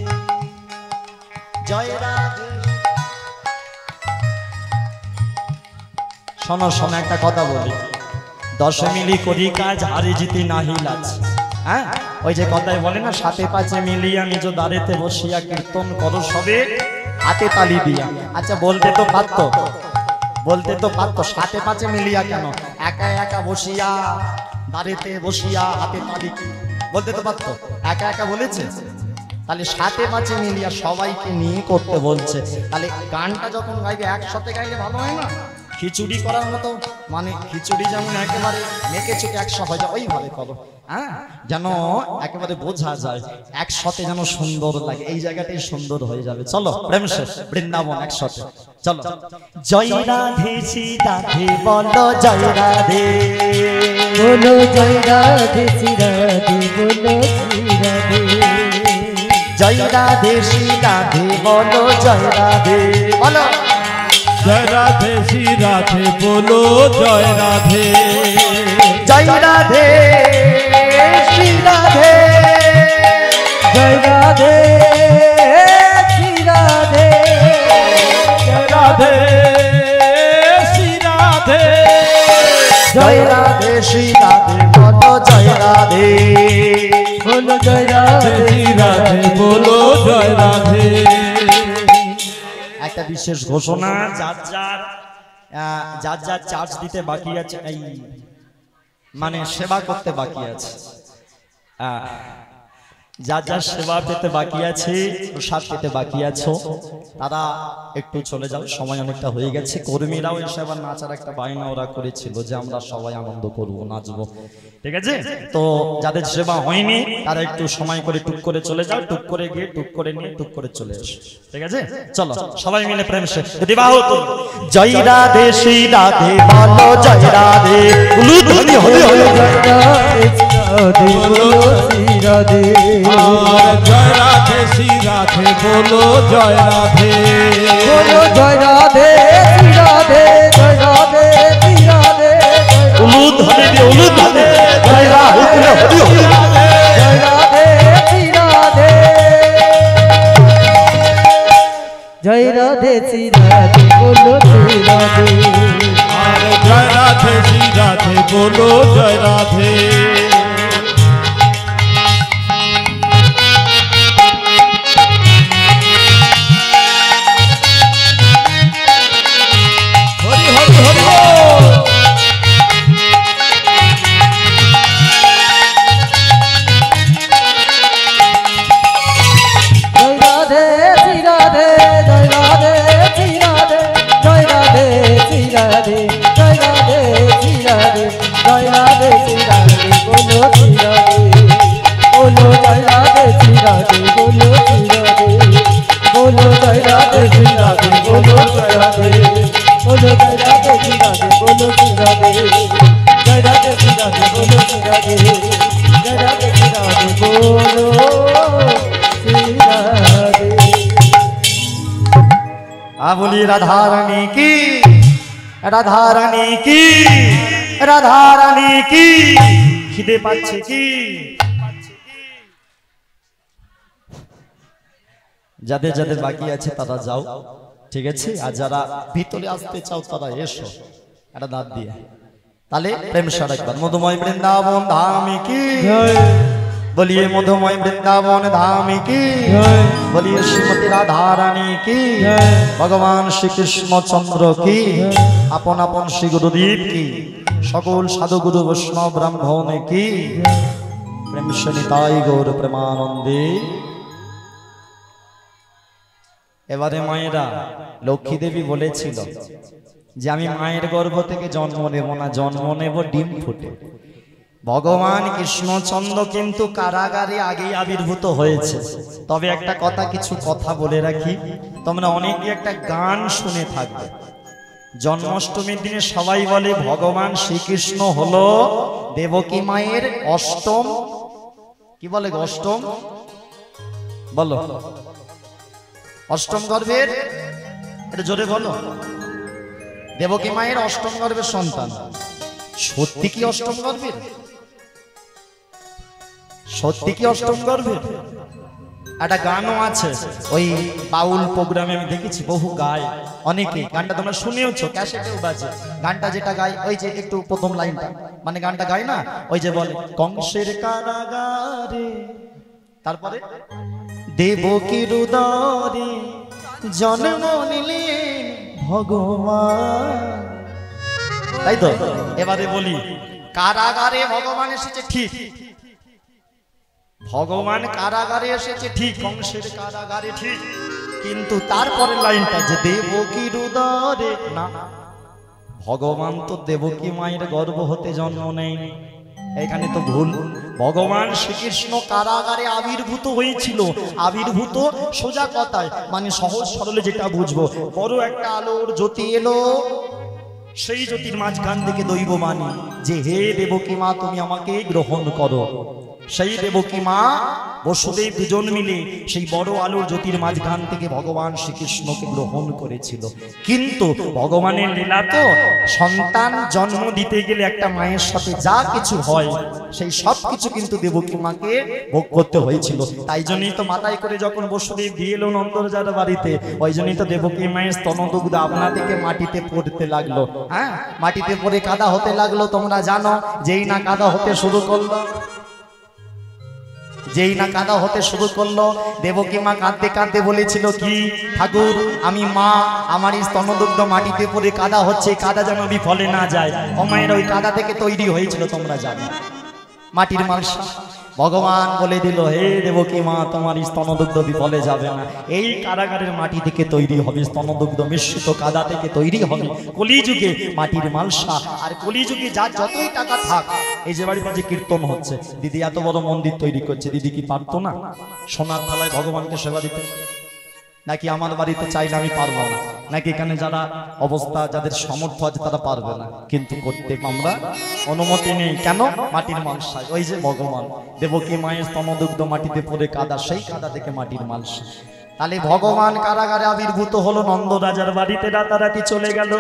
जय राधे শোনো শোনো একটা কথা বলি দশে মিলি করি কাজ হারে জিতি নাহি লাজ হ্যাঁ ওই যে কথায় বলে না সাথে পাঁচে মিলিয়া নিজ দাঁড়েতে বসিয়া কীর্তন করো সবে হাতে তালি দিয়া আচ্ছা বলতে তো পারতো সাথে পাঁচে মিলিয়া কেন একা একা বসিয়া দাঁড়েতে বসিয়া হাতে তালি বলতে তো পারতো একা একা বলেছে তাহলে সাথে পাঁচে মিলিয়া সবাইকে নিয়ে করতে বলছে তাহলে গানটা যখন গাইবে একসাথে গাইলে ভালো হয় না খিচুড়ি করার মতো মানে খিচুড়ি যেমন একেবারে মেখে চুকে একশো হয়ে যায় ওইভাবে করো হ্যাঁ যেন একেবারে বোঝা যায় একসাথে যেন সুন্দর লাগে এই জায়গাটাই সুন্দর হয়ে যাবে চলো প্রেম শেষ বৃন্দাবন একসাথে চলো জয় রাধে শ্রী রাধে বলো জয় রাধে बोलो जय राधे श्री राधे बोलो श्री राधे जय राधे श्री राधे बोलो जय राधे बोलो जय राधे श्री राधे बोलो जय राधे जय राधे श्री राधे जय राधे श्री राधे जय राधे श्री राधे जय राधे श्री राधे बोलो जय राधे बोलो जय राधे श्री राधे बोलो जय राधे একটা বিশেষ ঘোষণা যার যার চার্জ দিতে বাকি আছে এই মানে সেবা করতে বাকি আছে যার যার সেবা পেতে বাকি আছে প্রসাদ পেতে বাকি আছো তারা একটু চলে যাও সময় অনেকটা হয়ে গেছে কর্মীরাও এসে আবার নাচার একটা বায়না ওরা করেছিল যে আমরা সবাই আনন্দ করব নাচবো ঠিক আছে তো যাদের সেবা হয়নি তারা একটু সময় করে টুক করে চলে যাও টুক করে গিয়ে টুক করে নিয়ে টুক করে চলে এসো ঠিক আছে চলো সবাই মিলে প্রেম সে বিবাহ তো জয় রাধে শ্রী রাধে বলো জয় রাধে जय राधे श्री राधे बोलो श्री রাধে আর জয় রাধে শ্রী রাধে বলো জয় রাধে বলো জয় রাধে শ্রী রাধে জয় রাধে শ্রী রাধে উলুদ হলে দিয়ে উলুদ হলে জয় রাধে হরি হরি জয় রাধে শ্রী রাধে জয় রাধে শ্রী রাধে বলো শ্রী রাধে আর জয় রাধে শ্রী রাধে বলো জয় রাধে হরি হরি হরি বল। জয় রাধে শ্রী রাধে জয় রাধে শ্রী রাধে জয় রাধে শ্রী রাধে জয় রাধে শ্রী রাধে জয় রাধে শ্রী রাধে বলো শ্রী রাধে বলো জয় রাধে শ্রী রাধে বলো শ্রী রাধে বলো জয় রাধে শ্রী রাধে বলো জয় রাধে বলো জয় রাধে শ্রী রাধে বলো শ্রী রাধে জয় রাধে শ্রী রাধে বলো শ্রী রাধে জয় রাধে শ্রী রাধে বলো बोली राधा रानी की राधा रानी की राधा रानी की খিদে পাচ্ছে কি যাদের যাদের বাকি আছে তারা যাও ঠিক আছে আর যারা ভিতরে আসতে চাও তারা এসো একটা দাঁত দিয়ে তাহলে প্রেম সারা একবার মধুময় বৃন্দাবন ধাম কি बोलिए मधुमय वृंदावन धाम की बोलिए श्रीमती राधा रानी की भगवान श्री कृष्ण चंद्र की अपन अपन श्री गुरुदेव की सकल साधु गुरु वैष्णव ब्राह्मण की प्रेम से निताई गौर प्रेमानंदे এবারে মায়েরা লক্ষ্মী দেবী বলেছিল যে আমি মায়ের গর্ভ থেকে জন্ম নেব না জন্ম নেব ডিম ফুটে ভগবান কৃষ্ণচন্দ্র কিন্তু কারাগারে আগেই আবির্ভূত হয়েছে তবে একটা কথা কিছু কথা বলে রাখি তোমরা অনেকে একটা গান শুনে থাকবে জন্মাষ্টমীর দিনে সবাই বলে ভগবান শ্রীকৃষ্ণ হলো দেবকী মায়ের অষ্টম কি বলে অষ্টম বলো অষ্টম গর্ভের এটা জোরে বলো দেবকী মায়ের অষ্টম গর্ভের সন্তান সত্যি কি অষ্টম গর্ভের সত্যি কি অষ্টম গর্ভের একটা গানও আছে ওই বাউল প্রোগ্রামে আমি দেখেছি বহু গায় অনেকে গানটা তোমরা শুনেওছো ক্যাসেটেও বাজে গানটা যেটা গায় ওই যে একটু প্রথম লাইনটা মানে গানটা গায় না ওই যে বলে কংসের কারাগারে তারপরে দেবকীর উদরে জন্ম নিলেন ভগবান তাই তো এবারে বলি কারাগারে ভগবান এসেছে ঠিক ভগবান কারাগারে এসেছে ঠিক কংসের কারাগারে ঠিক কিন্তু তারপরে লাইনটা যে দেবকীর উদরে না ভগবান তো দেবকী মায়ের গর্ভ হতে জন্ম নেয়নি এখানে তো ভুল ভগবান শ্রীকৃষ্ণ কারাগারে আবির্ভূত হয়েছিল আবির্ভূত সোজা কথায় মানে সহজ সরলে যেটা বুঝবো বড় একটা আলোর জ্যোতি এলো সেই জ্যোতির মাঝখান থেকে দৈব মানি যে হে দেবকী মা তুমি আমাকে গ্রহণ করো সেই দেবকী মা বসুদেব দুজন মিলে সেই বড় আলোর জ্যোতির মাঝখান থেকে ভগবান শ্রীকৃষ্ণকে গ্রহণ করেছিল কিন্তু ভগবানের লীলা তো সন্তান জন্ম দিতে গেলে একটা মায়ের সাথে যা কিছু হয় সেই সব কিছু কিন্তু দেবকী মাকে ভোগ করতে হয়েছিল তাই জন্যই তো মাথায় করে যখন বসুদেব দিয়ে এলো নন্দরাজার বাড়িতে ওই জন্যই তো দেবকী মায়ের স্তনদুগ্ধ আপনা থেকে মাটিতে পড়তে লাগলো হ্যাঁ মাটিতে পড়ে কাদা হতে লাগলো তোমরা জানো যেই না কাদা হতে শুরু করলো যেই না কাদা হতে শুরু করলো দেবকী মা কাঁদতে কাঁদতে বলেছিল কি ঠাকুর আমি মা আমার স্তনদুগ্ধ মাটিতে পড়ে কাদা হচ্ছে কাদা যেন বিফলে না যায় অমায়ের ওই কাদা থেকে তৈরি হয়েছিল তোমরা জানো মাটির মালসা ভগবান বলে দিল হে দেবকী মা তোমার স্তনদুগ্ধ বিফলে যাবে না এই কারাগারের মাটি থেকে তৈরি হবে স্তনদুগ্ধ মিশ্রিত কাদা থেকে তৈরি হবে কলিযুগে মাটির মালসা আর কলিযুগে যা যতই টাকা থাক এই যে বাড়িতে যে কীর্তন হচ্ছে দিদি এত বড় মন্দির তৈরি করছে দিদি কি পারতো না সোনার থালায় ভগবানকে সেবা দিতে নাকি আমার বাড়িতে চাইলে আমি পারবো না, নাকি এখানে যারা অবস্থা যাদের সামর্থ্য আছে তারা পারবে না, কিন্তু করতে আমরা অনুমতি নেই। কেন? মাটির মালসায় ওই যে ভগবান দেবকী মায়ের স্তনদুগ্ধ মাটিতে পড়ে কাদা, সেই কাদা থেকে মাটির মালসা। তাহলে ভগবান কারাগারে আবির্ভূত হলো, নন্দ রাজার বাড়িতে রাতারাতি চলে গেল।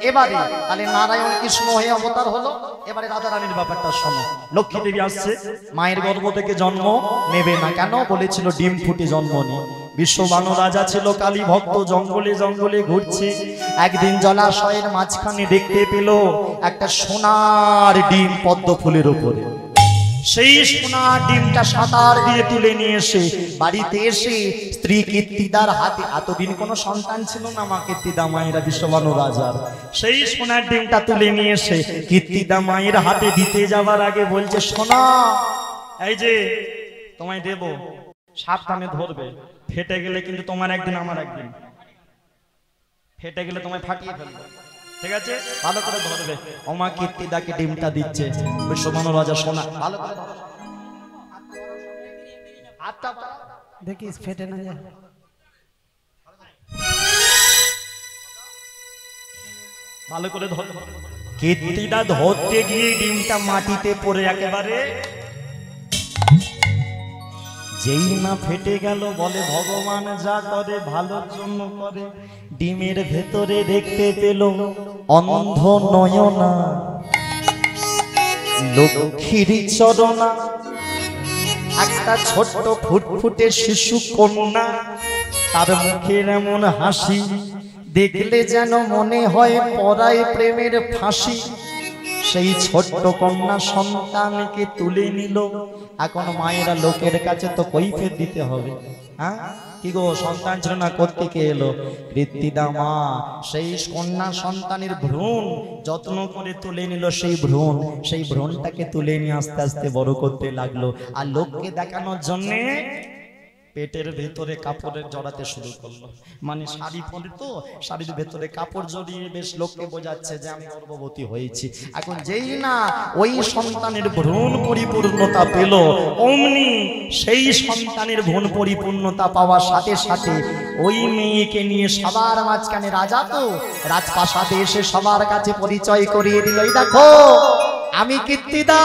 এবারে তাহলে নারায়ণ কৃষ্ণ হয়ে অবতার হলো। এবারে রাজা রানীর ব্যাপারটা শোনো। লক্ষ্মী দেবী আসছে, মায়ের গর্ভ থেকে জন্ম নেবে না, কেন? বলেছিল ডিম ফুটে জন্ম নিয়ে। বিশ্ববানু রাজা ছিল কালী ভক্ত, জঙ্গলে জঙ্গলে ঘুরছে। একদিন জলাশয়ের মাঝখানে দেখতে পেল একটা সোনার ডিম পদ্ম ফুলের উপরে। সেই সোনার ডিমটা সাঁতার দিয়ে তুলে নিয়ে এসে বাড়িতে এসে স্ত্রী কীর্তিদার হাতে, এতদিন কোনো সন্তান ছিল না মা কীর্তিদা মায়েরা বিশ্ববানু রাজার, সেই সোনার ডিমটা তুলে নিয়ে এসে কীর্তিদা মায়ের হাতে দিতে যাওয়ার আগে বলছে, সোনা এই যে তোমায় দেব, সাবধানে ধরবে, ফেটে গেলে কিন্তু তোমার একদিন আমার একদিন, ফেটে গেলে তোমায় ফাটিয়ে ফেলবে, ঠিক আছে? ভালো করে ধরবে। ওমা কীর্তিদাকে ডিমটা দিচ্ছে বিশ্ববানু রাজা, সোনা ভালো করে ধরো, দেখিস ফেটে না যায়। ভালো করে ধরো। কীর্তিদা ধরতে গিয়ে ডিমটা মাটিতে পড়ে একেবারে, যেই না ফেটে গেল, বলে ভগবান যা করে ভালোর জন্য করে। ডিমের ভেতরে দেখতে পেল অন্ধ নয়না, লক্ষ্মীর চরণা, একটা ছোট্ট ফুটফুটে শিশু কন্যা। তার মুখের এমন হাসি দেখলে যেন মনে হয় পরায় প্রেমের ফাঁসি। সেই ছোট্ট কন্যা সন্তানকে তুলে নিল। এখন মায়েরা লোকের কাছে তো কৈফিয়ত দিতে হবে, হ্যাঁ? কি গো, সন্তান ছিল না, কোত্থেকে এলো? কীর্তিদা মা সেই কন্যা সন্তানের ভ্রূণ যত্ন করে তুলে নিল। সেই ভ্রূণটাকে তুলে নিয়ে আস্তে আস্তে বড় করতে লাগলো। আর লোককে দেখানোর জন্যে পেটের ভেতরে কাপড়ের জড়াতে শুরু করলো। মানে শাড়ি পরে তো শাড়ির ভেতরে কাপড় জড়িয়ে বেশ লোককে বোঝাচ্ছে যে আমি গর্ভবতী হয়েছি। এখন যেই না ওই সন্তানের ভ্রূণ পরিপূর্ণতা পেল, অমনি সেই সন্তানের ভ্রূণ পরিপূর্ণতা পাওয়ার সাথে সাথে ওই মেয়েকে নিয়ে সবার মাঝখানে, রাজা তো রাজপ্রাসাদে এসে সবার কাছে পরিচয় করিয়ে দিল, এই দেখো আমি কীর্তিদা,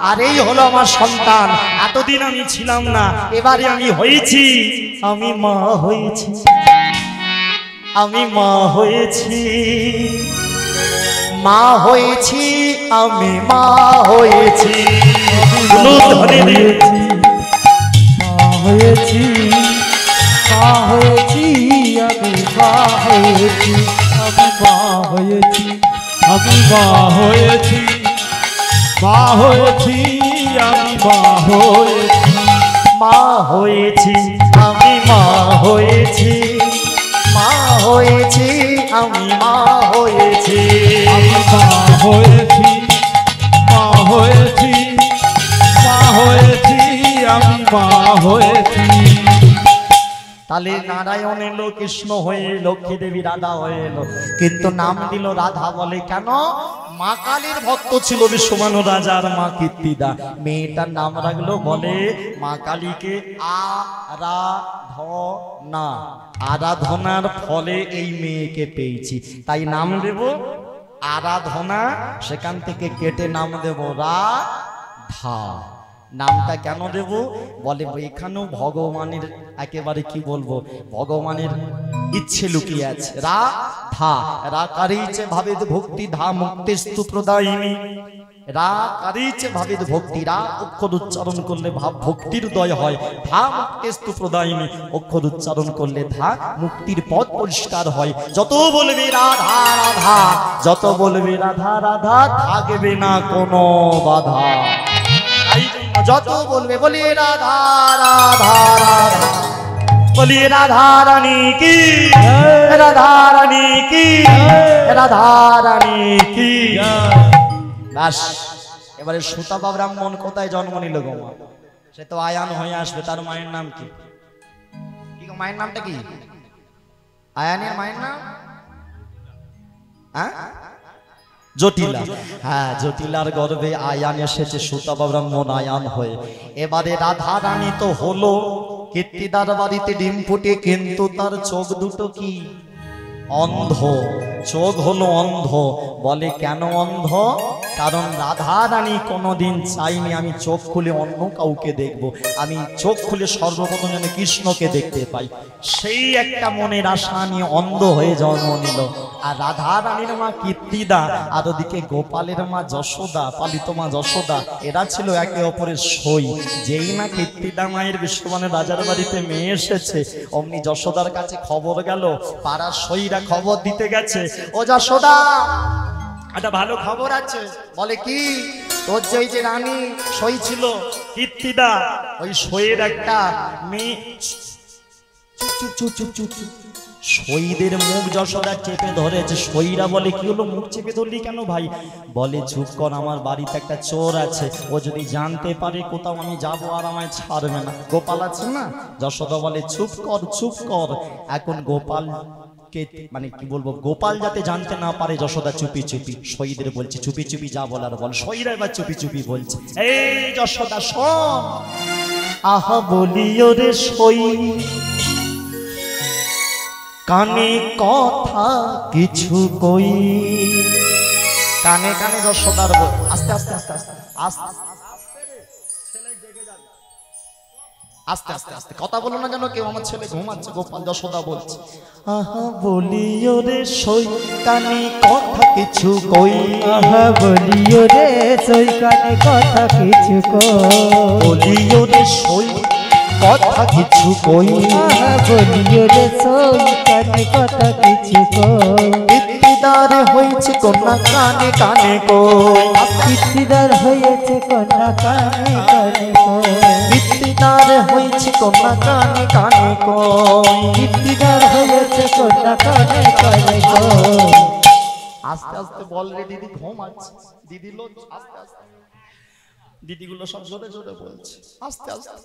আর এই হলো আমার সন্তান। এতদিন আমি ছিলাম না, এবারে আমি হয়েছি, আমি মা হয়েছি, আমি মা হয়েছি, মা হয়েছি, আমি মা হয়েছি, মা হয়েছি, মা হয়েছি, আমি মা হয়েছি, আমি মা হয়েছি, আমি মা হয়েছি, মা হয়েছি, আমি মা হয়েছি, মা হয়েছি, আমি মা হয়েছি, মা হয়েছি, আমি মা হয়েছি, আমি মা হয়েছি, মা হয়েছি, মা হয়েছি, আমি মা হয়েছি। তাহলে নারায়ণ এলো কৃষ্ণ হয়ে, লক্ষ্মী দেবী রাধা হয়ে এলো, কিন্তু নাম দিল রাধা। বলে কেন? মা কালীর ভক্ত ছিল বিশ্ববানু রাজার মা কীর্তিদা। মেয়েটার নাম রাখলো, বলে মা কালীকে আরাধনা, আরাধনার ফলে এই মেয়েকে পেয়েছি, তাই নাম দেব আরাধনা। সেখান থেকে কেটে নাম দেব রাধা। নামটা কেন দেব? বলে এখানেও ভগবানের একেবারে কি বলবো, ভগবানের ইচ্ছে লুকিয়ে আছে। রাধা, রাকারিচে ভাবেদ ভক্তি, ধা মুক্তিস্তু প্রদায়িনী। রাকারিচে ভাবেদ ভক্তি, রা অক্ষর উচ্চারণ করলে ভাব ভক্তির উদয় হয়, ধা মুক্তিস্তু প্রদায়িনী, অক্ষর উচ্চারণ করলে ধা মুক্তির পথ পরিষ্কার হয়। যত বলবে রাধা রাধা, যত বলবে রাধা রাধা, থাকবে না কোনো বাধা। যত বলবে বলিয়ে রাধা রাধা রাধা, বলিয়ে রাধা রানী কি, রাধা রানী কি, রাধা রানী কি। ব্যাস, এবারে সুতাপা ব্রাহ্মণ কোথায় জন্ম নিল গো? মা সে তো আয়ান হয়ে আসবে। তার মায়ের নাম কি? কি গো, মায়ের নামটা কি? আয়ানের মায়ের নাম জটিলা। হ্যাঁ, জটিলার গর্ভে আয়ান এসেছে, সুতাপা ব্রাহ্মণ আয়ান হয়ে। এবারে রাধা রানী তো হলো, কীর্তিদার বাড়িতে ডিম ফুটে, কিন্তু তার চোখ দুটো কি অন্ধ, চোখ হলো অন্ধ। বলে কেন অন্ধ? কারণ রাধা রানী কোনোদিন চাইনি আমি চোখ খুলে অন্য কাউকে দেখব, আমি চোখ খুলে সর্বপ্রথম যেন কৃষ্ণকে দেখতে পাই। সেই একটা মনের আশা নিয়ে অন্ধ হয়ে জন্ম নিল। আর রাধা রানীর মা কীর্তিদা আর ওদিকে গোপালের মা যশোদা, পালিত মা যশোদা, এরা ছিল একে অপরের সই। যেই না কীর্তিদা মায়ের বিশ্বমানের রাজার বাড়িতে মেয়ে এসেছে, অমনি যশোদার কাছে খবর গেল, পাড়ার সইরা খবর দিতে গেছে, ও যশোদা একটা ভালো খবর আছে। বলে কি? তোর যে রানী সই ছিল কীর্তিদা, ওই সইয়ের একটা মেয়ে। চুপ চুপ চুপ চুপ চুপ। সইদের মুখ যশোদা চেপে ধরেছে। সইরা বলে কি হলো, মুখ চেপে ধরলি কেন ভাই? বলে চুপ কর, আমার বাড়িতে একটা চোর আছে, ও যদি জানতে পারে কোথাও আমি যাব আর আমায় ছাড়বে না। গোপাল আছে না? যশোদা বলে চুপ কর চুপ কর। এখন গোপাল মানে কি বলবো, গোপাল যাতে জানতে না পারে যশোদা চুপি চুপি সইদের বলছে চুপি চুপি যা বলার বল। সইরা এবার চুপি চুপি বলছে, এই যশোদা শোন, আহা বলিও রে সই, কানে কথা কিছু কই। কানে কানে যশোদার বল, আস্তে আস্তে আস্তে আস্তে আস্তে আস্তে আস্তে আস্তে কথা বলো না যেন কেউ, আমার ছেলে ঘুমাচ্ছে। গোপাল যশোদা বলছে, আহা বলিও রে সই, কানে কথা কিছু কই। আহা বলিও রে সই, কানে কথা কিছু কই। বলিও রে সই, কথা কিছু কই। আহা বলিও রে সই, কানে কথা কিছু কই। কীর্তিদার হয়েছে কন্যা, কানে কানে কই। কীর্তিদার হয়েছে কন্যা, কানে কানে কই। কীর্তিদার হয়েছে কন্যা, কানে কানে কই। কীর্তিদার হয়েছে কন্যা, কানে কানে কই। আস্তে আস্তে বল রে দিদি, ঘুমাচ্ছে দিদি লোক, আস্তে আস্তে দিদিগুলো সব জোরে জোরে বলছে, আস্তে আস্তে।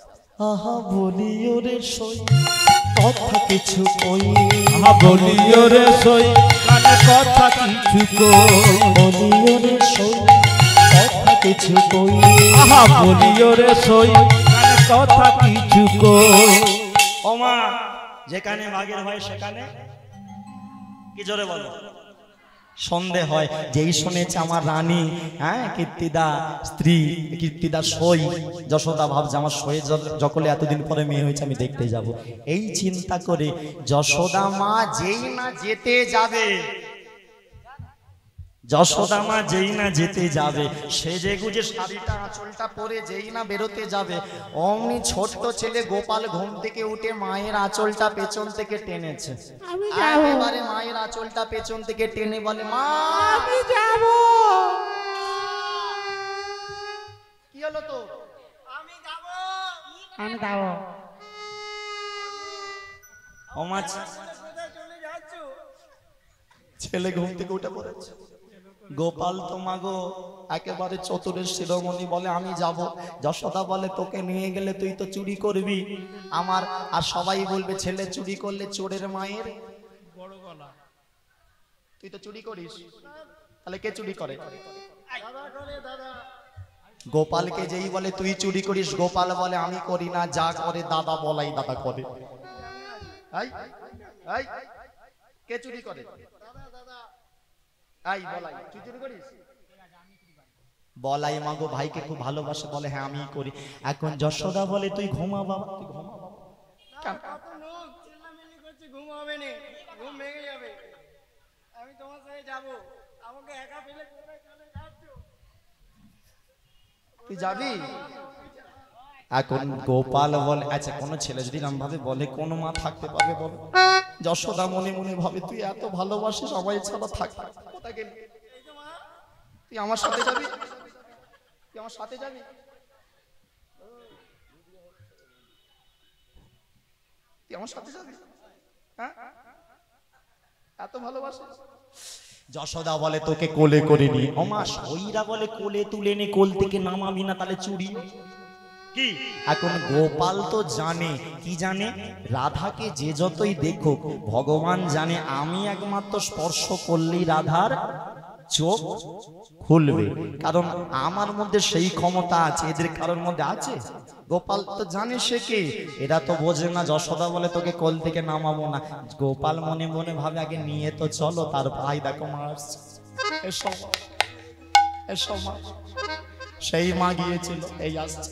আহা বলিও রে সই, কথা কিছু কই। আহা বলিও রে সই, কানে কথা কিছু কই। বলিও রে সই, কথা কিছু কই। আহা বলিও রে সই, কানে কথা কিছু কই। ও মা, যেখানে বাঘের হয় সেখানে কি জোরে বলো, সন্দেহ হয়। যেই শুনেছে আমার রানী, হ্যাঁ কীর্তিদা স্ত্রী, কীর্তিদা সই, যশোদা ভাবছে আমার সই জকলে এতদিন পরে মেয়ে হয়েছে, আমি দেখতে যাব। এই চিন্তা করে যশোদা মা যেই না যেতে যাবে, যশোদা মা যেই না যেতে যাবে, সেজে গুজে শাড়িটা আঁচলটা পরে যেই না বেরোতে যাবে, অমনি ছোট্ট ছেলে গোপাল ঘুম থেকে উঠে মায়ের আঁচলটা পেছন থেকে টেনেছে। একেবারে মায়ের আঁচলটা পেছন থেকে টেনে বলে, মা আমি যাব। কি হলো তো? আমি যাব, আমি দাও। ও মা, ছেলে ঘুম থেকে উঠে পড়েছে। গোপাল তো মাগো একেবারে চতুরের শিরোমণি, বলে আমি যাব। যশোদা বলে তোকে নিয়ে গেলে তুই তো চুরি করবি আমার, আর সবাই বলবে ছেলে চুরি করলে চোরের মায়ের বড় গলা, তুই তো চুরি করিস, তাহলে কে চুরি করে? গোপালকে যেই বলে তুই চুরি করিস, গোপাল বলে আমি করি না, যা করে দাদা বলাই দাদা করে। কে চুরি করে? আই বলাই, তুই চুরি করিস? বলাই মাগো ভাইকে খুব ভালোবাসে, বলে হ্যাঁ আমি করি। এখন যশোদা বলে তুই ঘুমা বাবা, তুই ঘুমা বাবা। ঘুম ভেঙে যাবে, আমি তোমার সাথে যাবো, আমাকে একা ফেলে কোথায় চলে যাচ্ছ? তুই যাবি? এখন গোপাল বলে আচ্ছা কোন ছেলে যদি এরকম ভাবে বলে কোন মা থাকতে পারবে বল? যশোদা মনে মনে ভাবে তুই এত ভালোবাসিস, সবাই ছাড়া থাক, কোথায় গেলি? তুই আমার সাথে যাবি, তুই আমার সাথে যাবি, তুই আমার সাথে যাবি, হ্যাঁ এত ভালোবাসিস? যশোদা বলে তোকে কোলে করে নি। ওমা সইরা বলে কোলে তুলে নে, কোল থেকে নামাবি না তাহলে চুরি কি? এখন গোপাল তো জানে, কি জানে, রাধাকে যে যতই দেখুক ভগবান জানে আমি একমাত্র স্পর্শ করলেই রাধার চোখ খুলবে, কারণ আমার মধ্যে সেই ক্ষমতা আছে, এদের কারোর মধ্যে আছে? গোপাল তো জানে সে কে, এরা তো বোঝে না। যশোদা বলে তোকে কোল থেকে নামাবো না, গোপাল মনে মনে ভাবে আগে নিয়ে তো চলো, তার ভাই দেখো মার্স এসব এসব মা। সেই মা গিয়েছিল, এই আসছে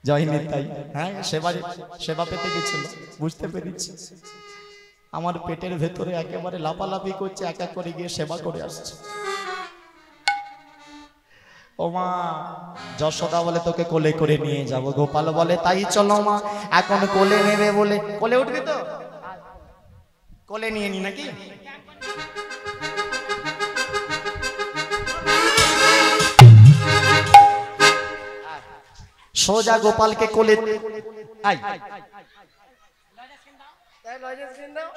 জয় নিতাই। হ্যাঁ, সেবা পেতে গেছিল, বুঝতে পেরেছি। আমার পেটের ভেতরে একেবারে লাফালাফি করছে, এক এক করে গিয়ে সেবা করে আসছে। ও মা, যশোদা বলে তোকে কোলে করে নিয়ে যাব। গোপাল বলে তাই চলো মা। এখন কোলে নেবে বলে, কোলে উঠবে তো, কোলে নিয়ে নি নাকি? সোজা গোপালকে কোলে আই,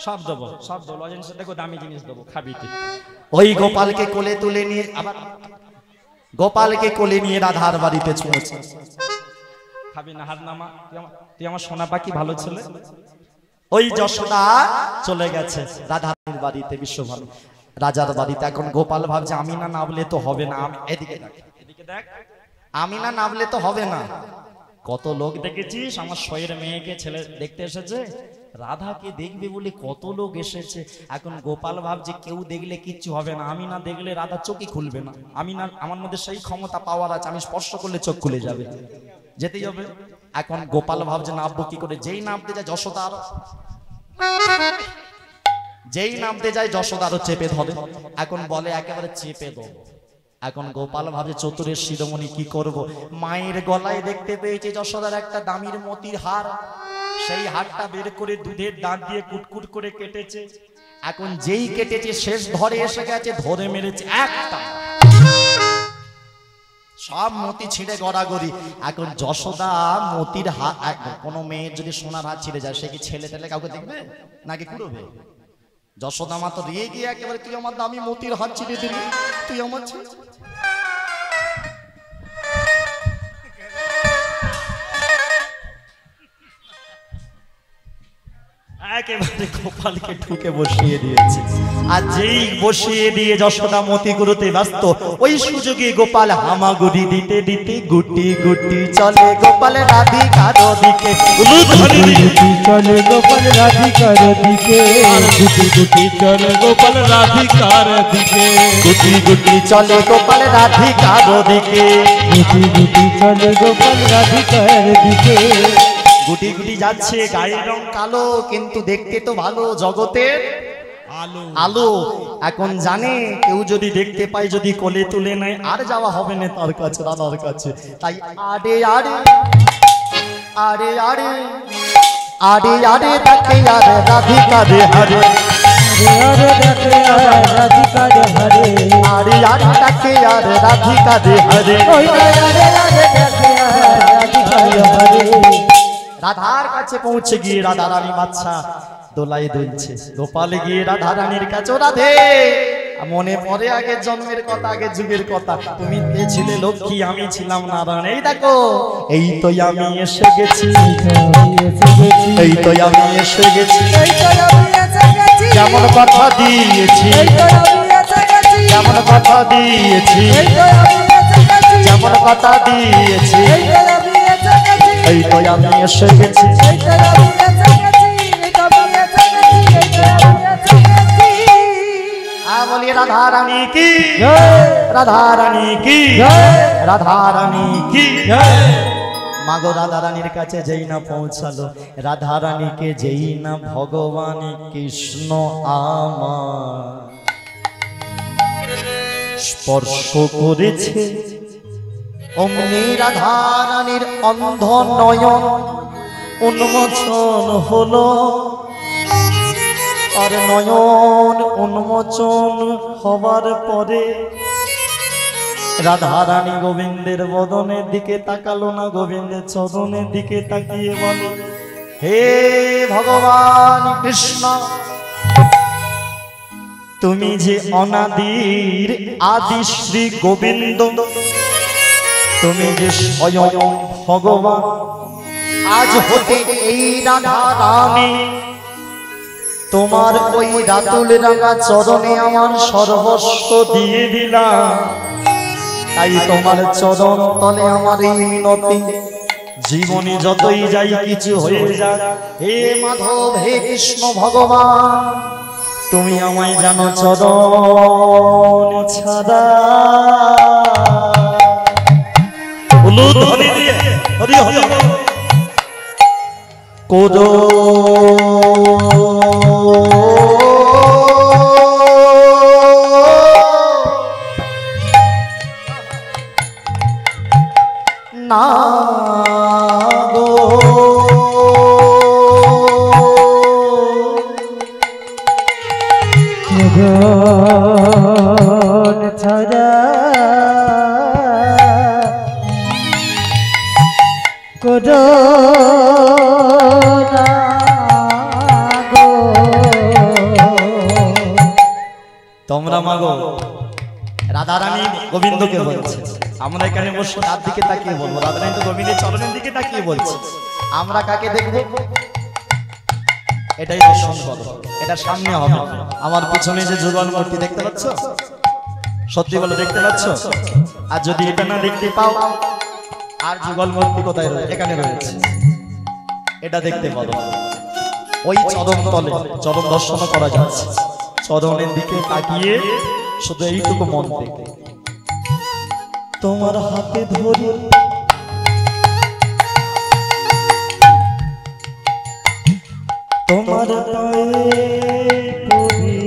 সব দেবো, সব দেবো, লজেন্স দেখো, দামি জিনিস দেবো, খাবি তুই। ওই গোপালকে কোলে তুলে নিয়ে, আবার গোপালকে কোলে নিয়ে রাধার বাড়িতে ছুঁয়েছে। খাবি না হার নামা, তুই আমার সোনা পাখি ভালো ছেলে। ওই যশোদা চলে গেছে রাধার বাড়িতে, বিশ্বভানু রাজার বাড়িতে। এখন গোপাল ভাবছে আমি না নামলে তো হবে না। এদিকে দেখ, এদিকে দেখ, আমি না নামলে তো হবে না। কত লোক দেখেছিস, আমার শয়ের মেয়েকে ছেলে দেখতে এসেছে, রাধাকে দেখবে বলে কত লোক এসেছে। এখন গোপাল ভাবছে কেউ দেখলে কিচ্ছু হবে না, আমি না দেখলে রাধা চোখই খুলবে না। আমি না, আমার মধ্যে সেই ক্ষমতা পাওয়ার আছে, আমি স্পর্শ করলে চোখ খুলে যাবে, যেতেই হবে। এখন গোপাল ভাবছে নামবো কি করে। যেই নামতে যায় যশোদা, যেই নামতে যায় যশোদা আরো চেপে ধরে। এখন বলে একেবারে চেপে দেবো। এখন গোপাল ভাবছে চতুরের শিরোমণি কি করব। মায়ের গলায় দেখতে পেয়েছে যশোদার একটা দামির মতির হার, সেই হারটা বের করে দুধের দাঁত দিয়ে কুটকুট করে কেটেছে। এখন যেই কেটেছে শেষ ধরে এসে গেছে, ধরে মেরেছে একটা, সব মতি ছিঁড়ে গড়াগড়ি। এখন যশোদা মতির হাত, কোনো মেয়ের যদি সোনার হাত ছিঁড়ে যায় সে কি ছেলে টেলে কাউকে দেখবে নাকি কুড়োবে? যশোদা মা তো রিয়ে গিয়ে একেবারে তুই আমার দামি মতির হাত ছিঁড়ে দিলি, তুই আমার ছেলে। একেবারে গোপালকে ঠুকে বসিয়ে দিয়েছে। আর যেই বসিয়ে দিয়ে যশোদা মতি গুরুতে ব্যস্ত, ওই সুযোগে গোপাল হামাগুড়ি দিতে দিতে গুটি গুটি চলে গোপাল রাধিকার দিকে। গুটি চলে গোপাল রাধিকার দিকে, গুটি গুটি চলে গোপাল রাধিকার দিকে, গুটি গুটি চলে গোপাল রাধিকার দিকে, গুটি গুটি চলে গোপাল রাধিকার দিকে। গুটি গুটি যাচ্ছে, গায়ের রং কালো কিন্তু দেখতে তো ভালো, জগতের আলো আলো। এখন জানে কেউ যদি দেখতে পায়, যদি কোলে তুলে নেয়, আর যাওয়া হবে না তার কাছে, রাধার কাছে। তাই আরে আরে আরে আরে আরে আরে তাকে আর রাধিকারে হরে, আরে দেখে আর রাধিকার হরে, আরে আরে তাকে আর রাধিকারে হরে। ওই আরে আরে দেখে আর রাধিকার হরে। রাধার কাছে পৌঁছে গিয়ে রাধা রানী বাচ্চা দোলাই দুলছে। গোপাল গিয়ে রাধা রানীর কাছে, রাধে মনে পড়ে আগের জন্মের কথা, আগের যুগের কথা, তুমি ছিলে লক্ষ্মী, আমি ছিলাম নারায়ণ। এই দেখো, এই তো আমি এসে গেছি, এই তো আমি এসে গেছি, যেমন কথা দিয়েছি, যেমন কথা দিয়েছি, যেমন কথা দিয়েছি, এই তো আমি এসে গেছি। বলি রাধা রানী কি, রাধা রানী কি, রাধা রানী কি। মাগো রাধা রানীর কাছে যেই না পৌঁছালো, রাধা রানীকে যেই না ভগবান কৃষ্ণ আমার স্পর্শ করেছে, অমনি রাধা রানীর অন্ধ নয়ন উন্মোচন হলো। আর নয়ন উন্মোচন হবার পরে রাধা রানী গোবিন্দের বদনের দিকে তাকালো না, গোবিন্দের চরণের দিকে তাকিয়ে বলে, হে ভগবান কৃষ্ণ, তুমি যে অনাদির আদি শ্রী গোবিন্দ, তুমি যে স্বয়ং ভগবান, আজ হতে এই রাধা রানী তোমার ওই রাতুল রাঙা চরণে আমার সর্বস্ব দিয়ে দিলাম, তাই তোমার চরণ তলে আমার এই মিনতি, জীবনে যতই যাই কিছু হয়ে যাক, হে মাধব হে কৃষ্ণ ভগবান, তুমি আমায় জানো চরণ ছাড়া। হলুদ হরি দিয়ে হরি হরি কোদো না গো জীবন ছাড়া কোদো না গো। তোমরা মাগো রাধারানী গোবিন্দকে বলছে, আমরা এখানে বসে তার দিকে তাকিয়ে বলবো, রাধারানী তো গোবিন্দের চরণের দিকে তাকিয়ে বলছে, আমরা কাকে দেখবো? এটাই দর্শন করো, এটা সামনে হবে। আমার পিছনে যে যুগল মূর্তি দেখতে পাচ্ছ, সত্যি বলে দেখতে পাচ্ছ? আর যদি এটা না দেখতে পাও, আর যুগল মূর্তি কোথায় রয়েছে? এখানে রয়েছে, এটা দেখতে পাবো। ওই চরণ তলে চরণ দর্শন করা যাচ্ছে, চরণের দিকে তাকিয়ে শুধু এইটুকু মন দেখে, তোমার হাতে ধরে তোমার পায়ে পড়ি,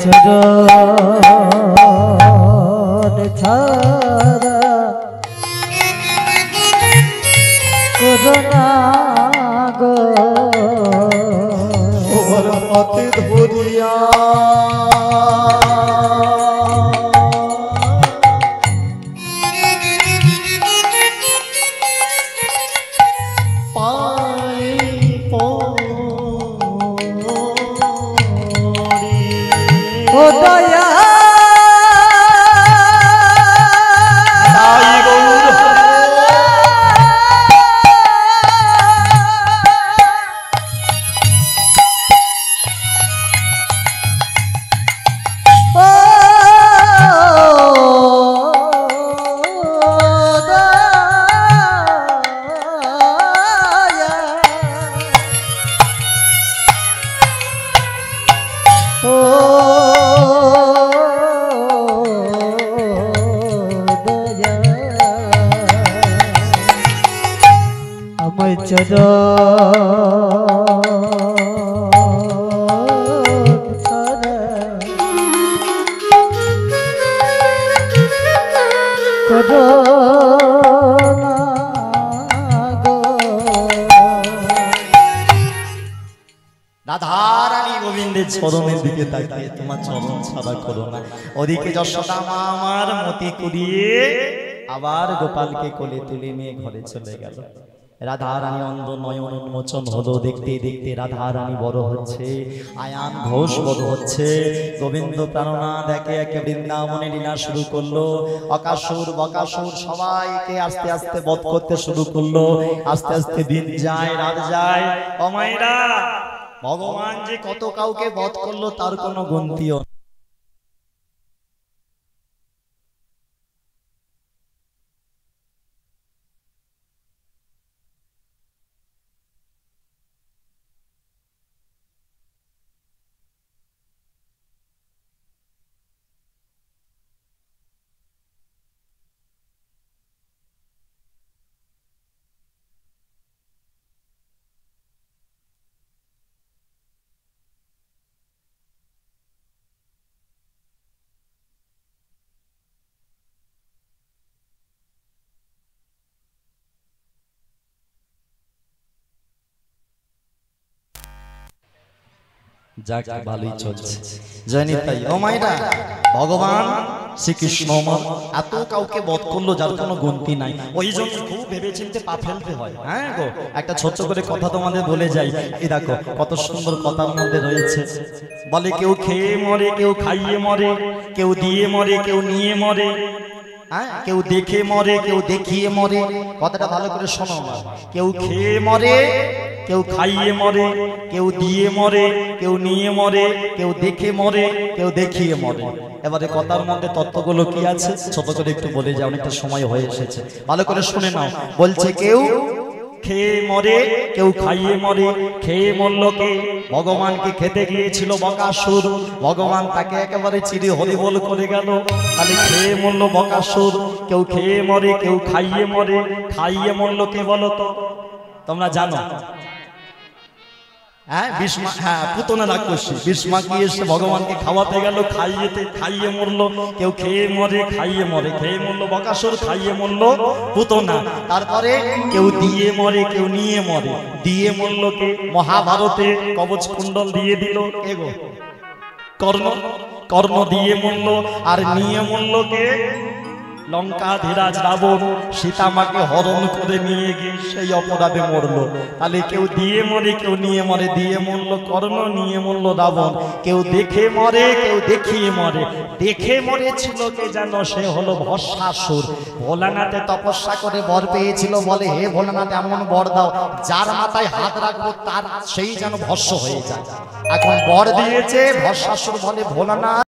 চরণ ছাড়া কোদো না গো। তোমার হাতে ধরিয়া পায়ে পড়ি। ও দয়া তাই গৌর ও দয়া, ও দয়া, আমায় চরণ ছাড়া কোদো না গো। রাধারানী গোবিন্দের চরণের দিকে তাকিয়ে তোমার চরণ ছাড়া করো না। ওদিকে যশোদা মা আমার মতি কুড়িয়ে আবার গোপালকে কোলে তুলে নিয়ে ঘরে চলে গেল। রাধারানী অন্ধ নয়ন উন্মোচন হলো, দেখতে দেখতে রাধারানী বড় হচ্ছে, আয়ান ঘোষ বড় হচ্ছে, গোবিন্দ প্রাণনা দেখে একে বৃন্দাবনে লীলা শুরু করলো, অকাসুর বকাসুর সবাইকে আস্তে আস্তে বধ করতে শুরু করলো। আস্তে আস্তে দিন যায়, রাত যায়, অমায়েরা ভগবান যে কত কাউকে বধ করলো তার কোনো গন্তিও নেই। যাক ভালোই চলছে জানি তাই। ও মাইরা ভগবান শ্রীকৃষ্ণ এত কাউকে বধ করলো যার কোনো গন্তি নাই, ওই জন্য খুব ভেবেচিন্তে পা ফেলতে হয়। হ্যাঁ গো, একটা ছোট্ট করে কথা তোমাদের বলে যাই, এই দেখো কত সুন্দর কথার মধ্যে রয়েছে। বলে কেউ খেয়ে মরে, কেউ খাইয়ে মরে, কেউ দিয়ে মরে, কেউ নিয়ে মরে। হ্যাঁ, কেউ দেখে মরে, কেউ দেখিয়ে মরে। কথাটা ভালো করে শোনো। কেউ খেয়ে মরে, কেউ খাইয়ে মরে, কেউ দিয়ে মরে, কেউ নিয়ে মরে, কেউ দেখে মরে, কেউ দেখিয়ে মরে। এবারে কথার মধ্যে তত্ত্বগুলো কি আছে ছোট করে একটু বলে যাও, অনেকটা সময় হয়ে এসেছে, ভালো করে শুনে নাও। বলছে কেউ খেয়ে মরে, কেউ খাইয়ে মরে। খেয়ে মরল কে? ভগবানকে খেতে গিয়েছিল বকাসুর, ভগবান তাকে একেবারে চিড়ি হরিবোল করে গেল। তাহলে খেয়ে মরল বকাসুর। কেউ খেয়ে মরে, কেউ খাইয়ে মরে। খাইয়ে মরল কে বলো তো? তোমরা জানো? হ্যাঁ, বিষ্মা। হ্যাঁ, পুতনা রাক্ষসী বিষ্মা কি এসে ভগবানকে খাওয়াতে গেল, খাইয়ে মরলো। কেউ খেয়ে মরে, খাইয়ে মরে। খেয়ে মরলো বকাসুর, খাইয়ে মরলো পুতনা। তারপরে কেউ দিয়ে মরে, কেউ নিয়ে মরে। দিয়ে মরলো কে? মহাভারতে কবচ কুণ্ডল দিয়ে দিল এগো কর্ণ। কর্ণ দিয়ে মরলো। আর নিয়ে মরলো কে? লঙ্কাধিরাজ রাবণ সীতামাকে হরণ করে নিয়ে গিয়ে সেই অপরাধে মরলো। তাহলে কেউ দিয়ে মরে, কেউ নিয়ে মরে। দিয়ে মরলো কর্ণ, নিয়ে মরলো রাবণ। কেউ দেখে মরে, কেউ দেখিয়ে মরে। দেখে মরেছিল কে জানো? সে হলো ভস্মাসুর। ভোলানাথে তপস্যা করে বর পেয়েছিল, বলে হে ভোলানাথ এমন বর দাও যার মাথায় হাত রাখবো তার সেই যেন ভস্ম হয়ে যায়। এখন বর দিয়েছে, ভস্মাসুর বলে ভোলানাথ